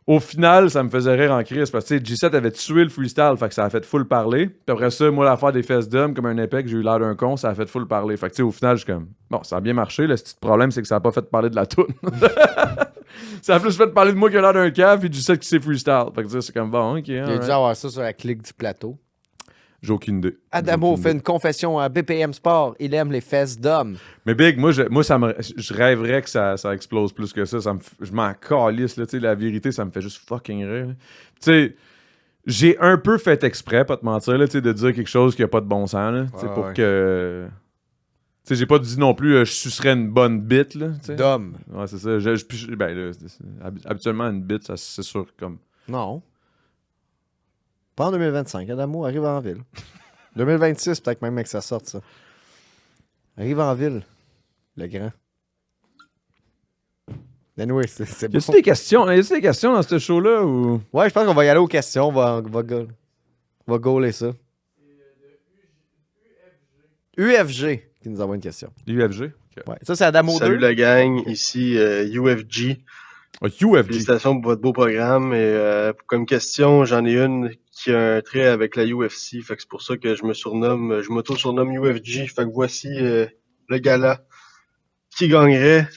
[SPEAKER 1] au final, ça me faisait rire en crise parce que G7 avait tué le freestyle, fait que ça a fait full parler. Puis après ça, moi, l'affaire des fesses d'homme, comme un épée, que j'ai eu l'air d'un con, ça a fait full parler. Fait que tu sais, au final, je suis comme, bon, ça a bien marché. Le petit problème, c'est que ça a pas fait parler de la toune. Ça a plus fait parler de moi qui a l'air d'un cave, puis G7 qui sait freestyle. Fait que tu sais, c'est comme, bon, ok.
[SPEAKER 2] J'ai dû avoir ça sur la clique du plateau.
[SPEAKER 1] J'ai aucune idée.
[SPEAKER 2] Adamo fait une confession à BPM Sport. Il aime les fesses d'hommes.
[SPEAKER 1] Mais Big, je rêverais que ça explose plus que ça. Je m'en calisse, là, tu sais, la vérité, ça me fait juste fucking rire. Tu sais, j'ai un peu fait exprès, pas te mentir, là, tu sais, de dire quelque chose qui a pas de bon sens, là, pour que... Tu sais, j'ai pas dit non plus, je sucerais une bonne bite, là, tu sais.
[SPEAKER 2] D'homme.
[SPEAKER 1] Ouais, c'est ça. Ben, là, habituellement, une bite, ça, c'est sûr, comme...
[SPEAKER 2] Non. Pas en 2025. Adamo arrive en ville. 2026, peut-être même que ça sorte, ça. Arrive en ville. Le grand. Anyway, c'est
[SPEAKER 1] bon. Y a-tu des questions? Y a-tu des questions dans ce show-là? Ou...
[SPEAKER 2] Ouais, je pense qu'on va y aller aux questions. On va gauler ça. UFG qui nous envoie une question.
[SPEAKER 1] UFG?
[SPEAKER 2] Okay. Ouais. Ça, c'est Adamo 2.
[SPEAKER 3] Salut la gang, ici UFG.
[SPEAKER 1] UFG.
[SPEAKER 3] Félicitations pour votre beau programme. Et comme question, j'en ai une qui a un trait avec la UFC. Fait que c'est pour ça que je m'auto-surnomme UFG. Fait que voici le gala. Qui gagnerait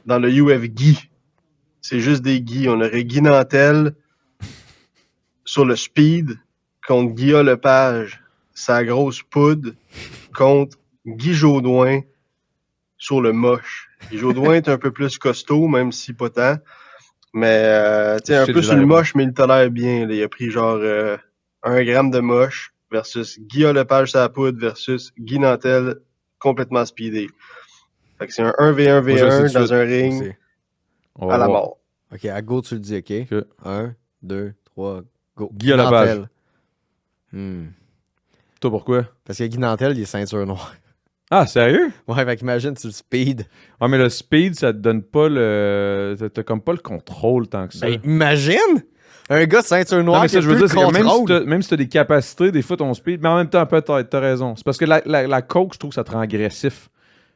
[SPEAKER 3] dans le UFG? C'est juste des Guy. On aurait Guy Nantel sur le speed contre Guillaume Lepage, sa grosse poudre, contre Guy Jodoin sur le moche. Guy Jodoin est un peu plus costaud, même si pas tant. Mais, tu sais, un peu sur le moche, mais il tolère bien. Là. Il a pris genre 1 gramme de moche versus Guillaume Lepage sur la poudre versus Guy Nantel complètement speedé. Fait que c'est un 1v1v1 dans un ring à la mort.
[SPEAKER 2] Ok, à go, tu le dis, ok? 1, 2, 3, go.
[SPEAKER 1] Guy Lepage. Toi, pourquoi?
[SPEAKER 2] Parce que Guy Nantel, il est ceinture noire.
[SPEAKER 1] Ah, sérieux?
[SPEAKER 2] Ouais, fait qu'imagine, tu le speed.
[SPEAKER 1] Ouais, mais le speed, ça te donne pas le... T'as comme pas le contrôle tant que ça.
[SPEAKER 2] Ben, imagine! Un gars de ceinture noire
[SPEAKER 1] non, mais
[SPEAKER 2] qui
[SPEAKER 1] ça,
[SPEAKER 2] a
[SPEAKER 1] je veux
[SPEAKER 2] plus
[SPEAKER 1] dire,
[SPEAKER 2] le
[SPEAKER 1] c'est que
[SPEAKER 2] contrôle.
[SPEAKER 1] même si t'as des capacités, des fois ton speed, mais en même temps, peut-être, t'as raison. C'est parce que la coke, je trouve que ça te rend agressif.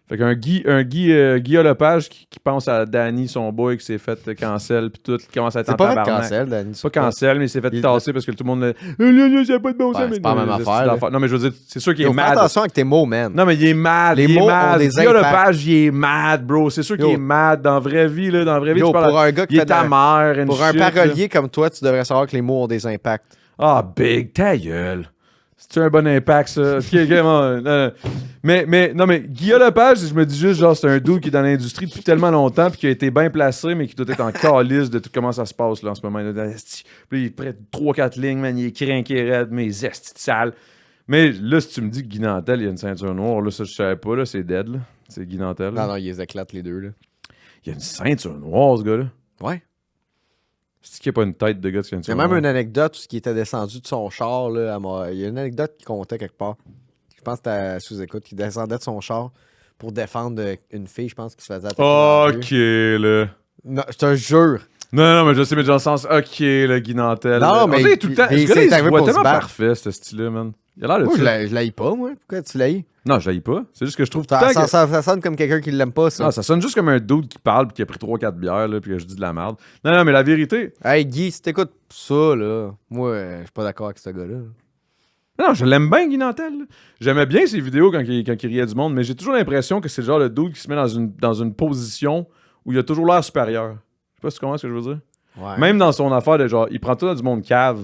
[SPEAKER 1] Fait qu'un Guy Lepage qui pense à Danny, son boy, qui s'est fait cancel, puis tout, qui commence à être en
[SPEAKER 2] C'est pas fait
[SPEAKER 1] tabarnak.
[SPEAKER 2] cancel, Danny.
[SPEAKER 1] C'est pas cancel, mais il s'est fait
[SPEAKER 2] Il-
[SPEAKER 1] tasser parce que tout le monde... Il y a pas de bon sens.
[SPEAKER 2] Ouais, c'est pas la même affaire,
[SPEAKER 1] Non, mais je veux dire, c'est sûr qu'il est
[SPEAKER 2] Yo, fais
[SPEAKER 1] mad.
[SPEAKER 2] attention avec tes mots, man.
[SPEAKER 1] Non, mais il est mad.
[SPEAKER 2] Les
[SPEAKER 1] il
[SPEAKER 2] mots
[SPEAKER 1] est
[SPEAKER 2] ont
[SPEAKER 1] mad.
[SPEAKER 2] des
[SPEAKER 1] Guy
[SPEAKER 2] impacts.
[SPEAKER 1] Lepage, il est mad, bro. C'est sûr qu'il
[SPEAKER 2] Yo.
[SPEAKER 1] est mad dans la vraie vie, là. Dans la vraie vie,
[SPEAKER 2] Yo,
[SPEAKER 1] tu parles
[SPEAKER 2] pour un gars qui
[SPEAKER 1] il est
[SPEAKER 2] fait
[SPEAKER 1] ta mère,
[SPEAKER 2] Pour un parolier comme toi, tu devrais savoir que les mots ont des impacts.
[SPEAKER 1] Ah, big, ta gueule. C'est-tu un bon impact, ça? Mais Guillaume Lepage, je me dis juste, genre, c'est un dude qui est dans l'industrie depuis tellement longtemps puis qui a été bien placé, mais qui doit être en calice de tout comment ça se passe, là, en ce moment. Là, puis il prête 3-4 lignes, man, il est crinqué raide, mais il est sale. Mais là, si tu me dis que Guy Nantel, il y a une ceinture noire, là, ça, je savais pas, là, c'est dead, là. C'est Guy Nantel.
[SPEAKER 2] Non, non, ils les éclatent les deux, là.
[SPEAKER 1] Il y a une ceinture noire, ce gars-là.
[SPEAKER 2] Ouais.
[SPEAKER 1] C'est qu'il n'y a pas une tête de gars de ceinture
[SPEAKER 2] Il y a
[SPEAKER 1] noire.
[SPEAKER 2] même une anecdote où il était descendu de son char, là, il y a une anecdote qui comptait quelque part. Je pense que c'était à sous-écoute, qui descendait de son char pour défendre une fille, je pense, qui se faisait attaquer dans la rue.
[SPEAKER 1] Ok, là.
[SPEAKER 2] Non, je te jure.
[SPEAKER 1] Non, mais je sais, mais dans le sens, ok, le Guy Nantel.
[SPEAKER 2] Non,
[SPEAKER 1] là.
[SPEAKER 2] mais
[SPEAKER 1] On dirait tout le temps.
[SPEAKER 2] mais
[SPEAKER 1] Ce gars-là,
[SPEAKER 2] c'est
[SPEAKER 1] il se
[SPEAKER 2] arrivé
[SPEAKER 1] voit
[SPEAKER 2] pour se
[SPEAKER 1] tellement
[SPEAKER 2] battre.
[SPEAKER 1] parfait, ce style-là, man. Il a l'air de
[SPEAKER 2] Moi,
[SPEAKER 1] ça.
[SPEAKER 2] je l'haïs pas, moi. Pourquoi tu l'haïs?
[SPEAKER 1] Non, je l'haïs pas. C'est juste que je trouve tout le temps que...
[SPEAKER 2] Ça sonne comme quelqu'un qui l'aime pas, ça.
[SPEAKER 1] Non, ça sonne juste comme un dude qui parle puis qui a pris 3-4 bières, là, puis que je dis de la merde. Non, mais la vérité...
[SPEAKER 2] Hey, Guy, si t'écoutes ça, là, moi, je suis pas d'accord avec ce gars-là.
[SPEAKER 1] Non, je l'aime bien, Guy Nantel. Là. J'aimais bien ses vidéos quand il riait du monde, mais j'ai toujours l'impression que c'est le genre de dude qui se met dans une position où il a toujours l'air supérieur. Je sais pas si tu comprends ce que je veux dire.
[SPEAKER 2] Ouais.
[SPEAKER 1] Même dans son affaire de genre, il prend tout dans du monde cave.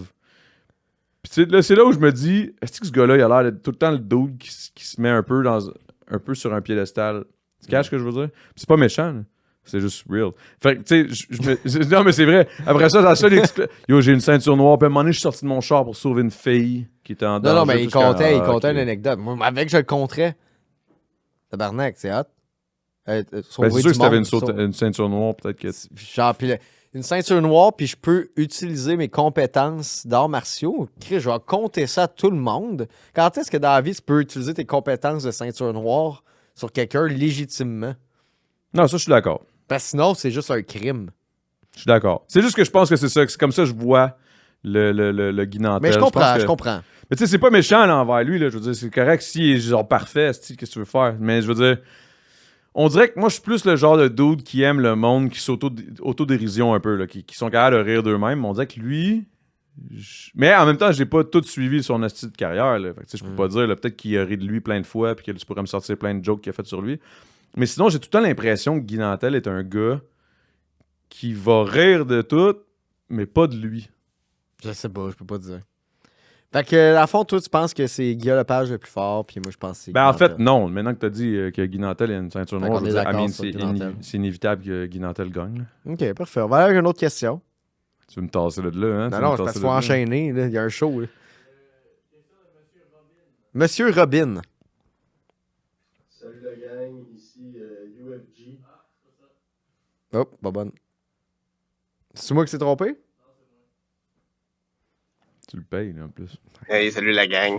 [SPEAKER 1] Puis tu sais, là, c'est là où je me dis, est-ce que ce gars-là, il a l'air d'être tout le temps le dude qui se met un peu sur un piédestal. Tu caches ce que je veux dire? Puis c'est pas méchant, là. C'est juste real. Fait que, tu sais, non, mais c'est vrai. Après ça, la seule yo, j'ai une ceinture noire. Puis à un moment donné, je suis sorti de mon char pour sauver une fille qui était en danger.
[SPEAKER 2] Non, mais il comptait
[SPEAKER 1] ok.
[SPEAKER 2] une anecdote. Moi, avec, je le compterais. Tabarnak, c'est hot.
[SPEAKER 1] Ben, c'est sûr que si t'avais une ceinture noire, peut-être que...
[SPEAKER 2] Genre, puis une ceinture noire, puis je peux utiliser mes compétences d'arts martiaux. Chris, je vais compter ça à tout le monde. Quand est-ce que dans la vie, tu peux utiliser tes compétences de ceinture noire sur quelqu'un légitimement?
[SPEAKER 1] Non, ça, je suis d'accord.
[SPEAKER 2] Parce que sinon, c'est juste un crime.
[SPEAKER 1] Je suis d'accord. C'est juste que je pense que c'est ça. C'est comme ça que je vois le Guy Nantel.
[SPEAKER 2] Mais je comprends, je
[SPEAKER 1] pense que-
[SPEAKER 2] comprends.
[SPEAKER 1] Mais tu sais, c'est pas méchant là, envers lui. Là. Je veux dire, c'est correct s'il est genre parfait. Qu'est-ce que tu veux faire? Mais je veux dire, on dirait que moi, je suis plus le genre de dude qui aime le monde, qui s'auto-dérision un peu, là, qui sont capables de rire d'eux-mêmes. On dirait que lui... Mais en même temps, j'ai pas tout suivi son style de carrière. Là. Fait que, tu sais, je peux pas dire, là, peut-être qu'il a ri de lui plein de fois puis que tu pourrais me sortir plein de jokes qu'il a fait sur lui. Mais sinon, j'ai tout le temps l'impression que Guy Nantel est un gars qui va rire de tout, mais pas de lui.
[SPEAKER 2] Je sais pas, je peux pas te dire. Fait que, à fond, toi, tu penses que c'est Guillaume Lepage le plus fort, puis moi, je pense que c'est
[SPEAKER 1] Ben, en
[SPEAKER 2] Guy
[SPEAKER 1] fait,
[SPEAKER 2] Nantel.
[SPEAKER 1] non. Maintenant que t'as dit que Guy Nantel a une ceinture
[SPEAKER 2] Fait
[SPEAKER 1] noire,
[SPEAKER 2] qu'on
[SPEAKER 1] je
[SPEAKER 2] est
[SPEAKER 1] veux dire,
[SPEAKER 2] d'accord
[SPEAKER 1] I mean,
[SPEAKER 2] sur Guy Nantel.
[SPEAKER 1] c'est inévitable que Guy Nantel gagne. Là.
[SPEAKER 2] OK, parfait. On va aller à une autre question.
[SPEAKER 1] Tu veux me tasser de là, hein? Tu veux
[SPEAKER 2] Non,
[SPEAKER 1] me
[SPEAKER 2] c'est parce
[SPEAKER 1] tasser
[SPEAKER 2] qu'il faut
[SPEAKER 1] de là?
[SPEAKER 2] enchaîner. Là. Il y a un show. Là. Monsieur Robin.
[SPEAKER 3] Salut la gang, ici UFG.
[SPEAKER 2] Oh, pas bonne. C'est moi qui s'est trompé?
[SPEAKER 1] Tu le payes, là, en plus.
[SPEAKER 3] Hey, salut la gang.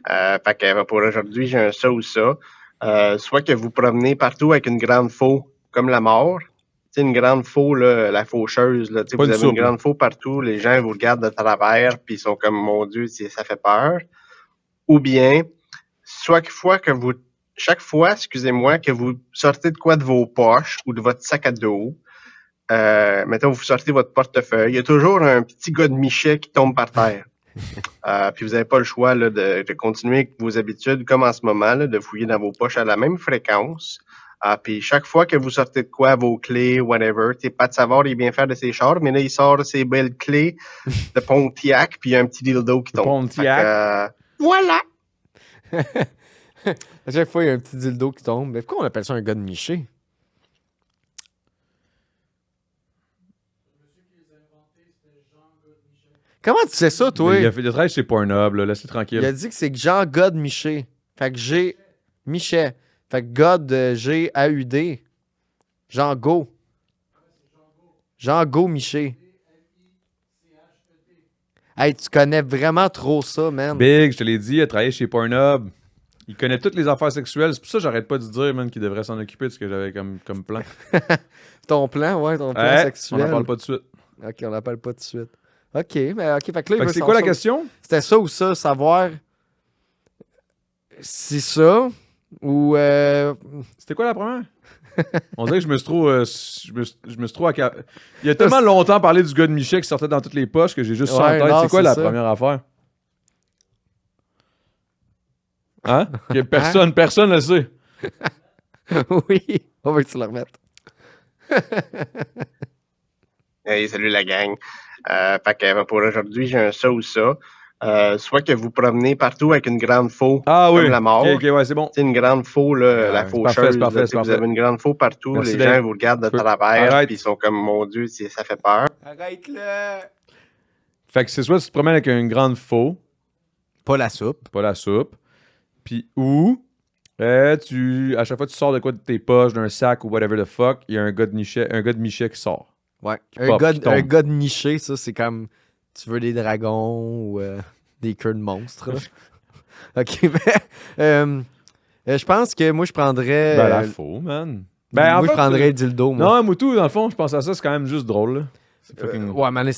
[SPEAKER 3] Fait que pour aujourd'hui, j'ai un ça ou ça. Soit que vous promenez partout avec une grande faux, comme la mort. Tu sais, une grande faux, là, la faucheuse, là. Tu sais,
[SPEAKER 1] Pas
[SPEAKER 3] vous
[SPEAKER 1] une
[SPEAKER 3] avez
[SPEAKER 1] soupe,
[SPEAKER 3] une grande faux partout, les gens vous regardent de travers, puis ils sont comme, mon Dieu, ça fait peur. Ou bien, chaque fois, excusez-moi, que vous sortez de quoi de vos poches ou de votre sac à dos, mettons, vous sortez votre portefeuille, il y a toujours un petit gars de Michet qui tombe par terre. Puis vous n'avez pas le choix là, de continuer avec vos habitudes, comme en ce moment, là, de fouiller dans vos poches à la même fréquence. Puis chaque fois que vous sortez de quoi, vos clés, whatever, Pat Savard, il est bien faire de ses chars, mais là, il sort ses belles clés de Pontiac, puis il y a un petit dildo qui tombe.
[SPEAKER 1] Pontiac.
[SPEAKER 3] Voilà!
[SPEAKER 2] À chaque fois, il y a un petit dildo qui tombe. Mais pourquoi on appelle ça un gars de Miché? Comment tu sais ça, toi?
[SPEAKER 1] Il a travaillé chez Pornhub, là. Laisse-le tranquille.
[SPEAKER 2] Il a dit que c'est Jean God Miché. Fait que G. Michet. Fait que God G-A-U-D. Jean Go. Jean Go Miché. Hey, tu connais vraiment trop ça, man.
[SPEAKER 1] Big, je te l'ai dit, il a travaillé chez Pornhub. Il connaît toutes les affaires sexuelles. C'est pour ça que j'arrête pas de dire, man, qu'il devrait s'en occuper de ce que j'avais comme plan.
[SPEAKER 2] Ton plan, ouais, ton plan sexuel.
[SPEAKER 1] On n'en parle pas tout de suite.
[SPEAKER 2] Ok, on n'en parle pas tout de suite. Ok, mais ok, fait que là,
[SPEAKER 1] Fait que c'est quoi la question?
[SPEAKER 2] C'était ça ou ça, savoir si ça ou...
[SPEAKER 1] C'était quoi la première? On dirait que je me suis trop... Il y a tellement longtemps parlé du gars de Michel qui sortait dans toutes les poches que j'ai juste ça en tête.
[SPEAKER 2] non,
[SPEAKER 1] C'est quoi
[SPEAKER 2] c'est
[SPEAKER 1] la
[SPEAKER 2] ça.
[SPEAKER 1] première affaire? Hein? Que personne le sait.
[SPEAKER 2] Oui, on veut que tu le remettes.
[SPEAKER 3] Hey, salut la gang. Fait que pour aujourd'hui, j'ai un ça ou ça. Soit que vous promenez partout avec une grande faux
[SPEAKER 1] Ah oui.
[SPEAKER 3] comme la mort.
[SPEAKER 1] Ok, ouais, c'est bon.
[SPEAKER 3] C'est une grande faux, là,
[SPEAKER 2] Ouais,
[SPEAKER 3] la
[SPEAKER 2] c'est
[SPEAKER 3] faucheuse.
[SPEAKER 1] parfait,
[SPEAKER 3] Là, vous avez une grande faux partout.
[SPEAKER 1] Merci,
[SPEAKER 3] les
[SPEAKER 1] Dave.
[SPEAKER 3] gens vous regardent de
[SPEAKER 1] Tu peux-
[SPEAKER 3] travers,
[SPEAKER 1] Arrête.
[SPEAKER 3] puis ils sont comme, mon Dieu, ça fait peur.
[SPEAKER 2] Arrête-le!
[SPEAKER 1] Fait que c'est soit tu te promènes avec une grande faux,
[SPEAKER 2] Pas la soupe.
[SPEAKER 1] pas la soupe, puis ou à chaque fois que tu sors de quoi de tes poches, d'un sac ou whatever the fuck, il y a un gars de Michel qui sort.
[SPEAKER 2] Ouais.
[SPEAKER 1] pop, qui tombe.
[SPEAKER 2] Un gars de niché, ça, c'est comme... Tu veux des dragons ou des queues de monstres, là. Ok, mais... je pense que moi, je prendrais...
[SPEAKER 1] Ben la faux, man. Ben en
[SPEAKER 2] moi, je
[SPEAKER 1] fait,
[SPEAKER 2] prendrais le dildo, moi.
[SPEAKER 1] Non, Moutou, dans le fond, je pense à ça, c'est quand même juste drôle, là. C'est fucking...
[SPEAKER 2] Ouais, Mané,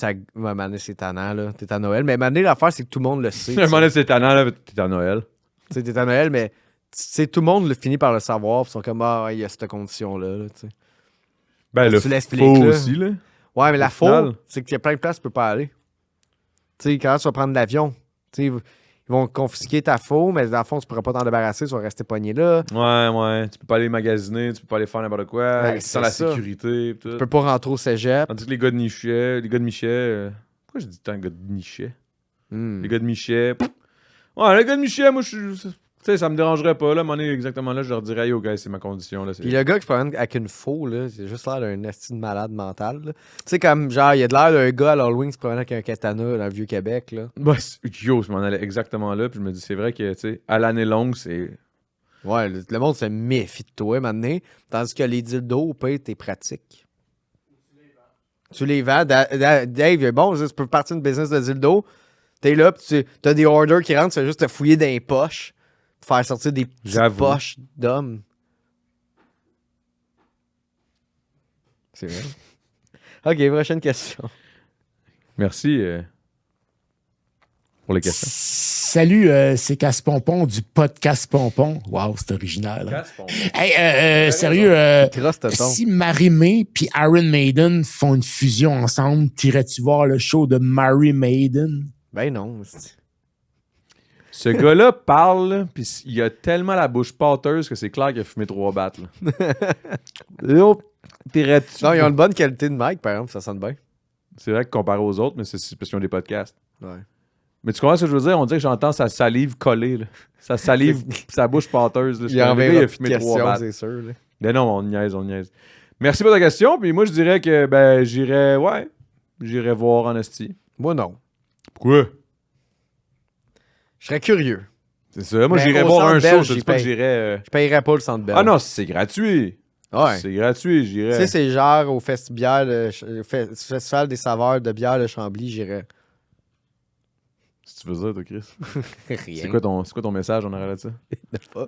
[SPEAKER 2] c'est tannant, là. T'es à Noël. Mais Mané, l'affaire, c'est que tout le monde le sait.
[SPEAKER 1] À un moment donné, c'est tannant, là, t'es à Noël.
[SPEAKER 2] Tu sais, t'es à Noël, mais tout le monde le finit par le savoir. Puis ils sont comme, ah, il y a cette condition-là. Là, tu sais.
[SPEAKER 1] Ben
[SPEAKER 2] Tu
[SPEAKER 1] le
[SPEAKER 2] l'expliques,
[SPEAKER 1] faux
[SPEAKER 2] là.
[SPEAKER 1] aussi, là.
[SPEAKER 2] Ouais, mais la
[SPEAKER 1] final.
[SPEAKER 2] faux, c'est qu'il y a plein de places où tu peux pas aller. Tu sais, quand tu vas prendre l'avion, tu sais, ils vont confisquer ta faux, mais dans le fond, tu pourras pas t'en débarrasser, tu vas rester pogné là.
[SPEAKER 1] Ouais. Tu peux pas aller magasiner, tu peux pas aller faire n'importe quoi.
[SPEAKER 2] Ben,
[SPEAKER 1] sans la
[SPEAKER 2] c'est ça.
[SPEAKER 1] sécurité, pis tout.
[SPEAKER 2] Tu peux pas rentrer au cégep.
[SPEAKER 1] Tandis que les gars de Michel... Pourquoi j'ai dit tant gars de Michel?
[SPEAKER 2] Hmm.
[SPEAKER 1] Les gars de Michel... Ouais, les gars de Michel, moi, tu sais, ça me dérangerait pas, là. À un moment donné, exactement là, je leur dirais, yo, gars, c'est ma condition, là.
[SPEAKER 2] Puis le gars qui se promène avec une faux, là, c'est juste l'air d'un esti de malade mental. Tu sais, comme, genre, il y a de l'air d'un gars à l'Halloween qui se promène avec un katana dans le Vieux-Québec, là.
[SPEAKER 1] Bah, yo, je m'en allais exactement là, puis je me dis, c'est vrai que, tu sais, à l'année longue, c'est...
[SPEAKER 2] Ouais, le monde se méfie de toi, maintenant. Tandis que les dildos, au pire, t'es pratique. Tu les vends. Dave, bon, tu peux partir d'une business de dildo. T'es là, pis t'as des orders qui rentrent, tu fais juste te fouiller dans les poches. Faire sortir des petites
[SPEAKER 1] J'avoue.
[SPEAKER 2] poches d'hommes. C'est vrai. Ok, prochaine question.
[SPEAKER 1] Merci pour les questions.
[SPEAKER 4] Salut, c'est Casse-Pompon du podcast Pompon. Wow, c'est original. Hein? Hey, sérieux,
[SPEAKER 2] Crosse ton.
[SPEAKER 4] si Marie-May puis Iron Maiden font une fusion ensemble, t'irais-tu voir le show de Mary Maiden?
[SPEAKER 2] Ben non.
[SPEAKER 1] Ce gars-là parle, puis il a tellement la bouche pâteuse que c'est clair qu'il a fumé 3 battes, là. Yo, t'irais-tu...
[SPEAKER 2] Non, ils ont une bonne qualité de mic, par exemple, ça sonne bien.
[SPEAKER 1] C'est vrai que comparé aux autres, mais c'est parce qu'ils ont des podcasts.
[SPEAKER 2] Ouais.
[SPEAKER 1] Mais tu comprends ce que je veux dire? On dirait que j'entends sa salive collée, là. Sa salive, sa bouche pâteuse, là.
[SPEAKER 2] Il y en
[SPEAKER 1] Le gars,
[SPEAKER 2] avait
[SPEAKER 1] a fumé 3
[SPEAKER 2] question,
[SPEAKER 1] battes.
[SPEAKER 2] c'est sûr. Là.
[SPEAKER 1] Mais non, on niaise. Merci pour ta question, puis moi, je dirais que, ben, j'irais voir en esti.
[SPEAKER 2] Moi, non.
[SPEAKER 1] Pourquoi?
[SPEAKER 2] Je serais curieux.
[SPEAKER 1] C'est ça. Moi,
[SPEAKER 2] Mais
[SPEAKER 1] j'irais
[SPEAKER 2] au
[SPEAKER 1] voir un
[SPEAKER 2] Centre
[SPEAKER 1] show.
[SPEAKER 2] Bell,
[SPEAKER 1] Je
[SPEAKER 2] j'y
[SPEAKER 1] dis pas que
[SPEAKER 2] paye.
[SPEAKER 1] j'irais...
[SPEAKER 2] Je payerais pas le Centre Bell.
[SPEAKER 1] Ah non, c'est gratuit.
[SPEAKER 2] Ouais.
[SPEAKER 1] C'est gratuit,
[SPEAKER 2] Tu
[SPEAKER 1] j'irais.
[SPEAKER 2] sais, c'est genre au Festival des saveurs de bière de Chambly, j'irais.
[SPEAKER 1] Si tu veux ça, toi, Chris.
[SPEAKER 2] Rien.
[SPEAKER 1] C'est quoi ton message en arrière de ça?
[SPEAKER 2] pas.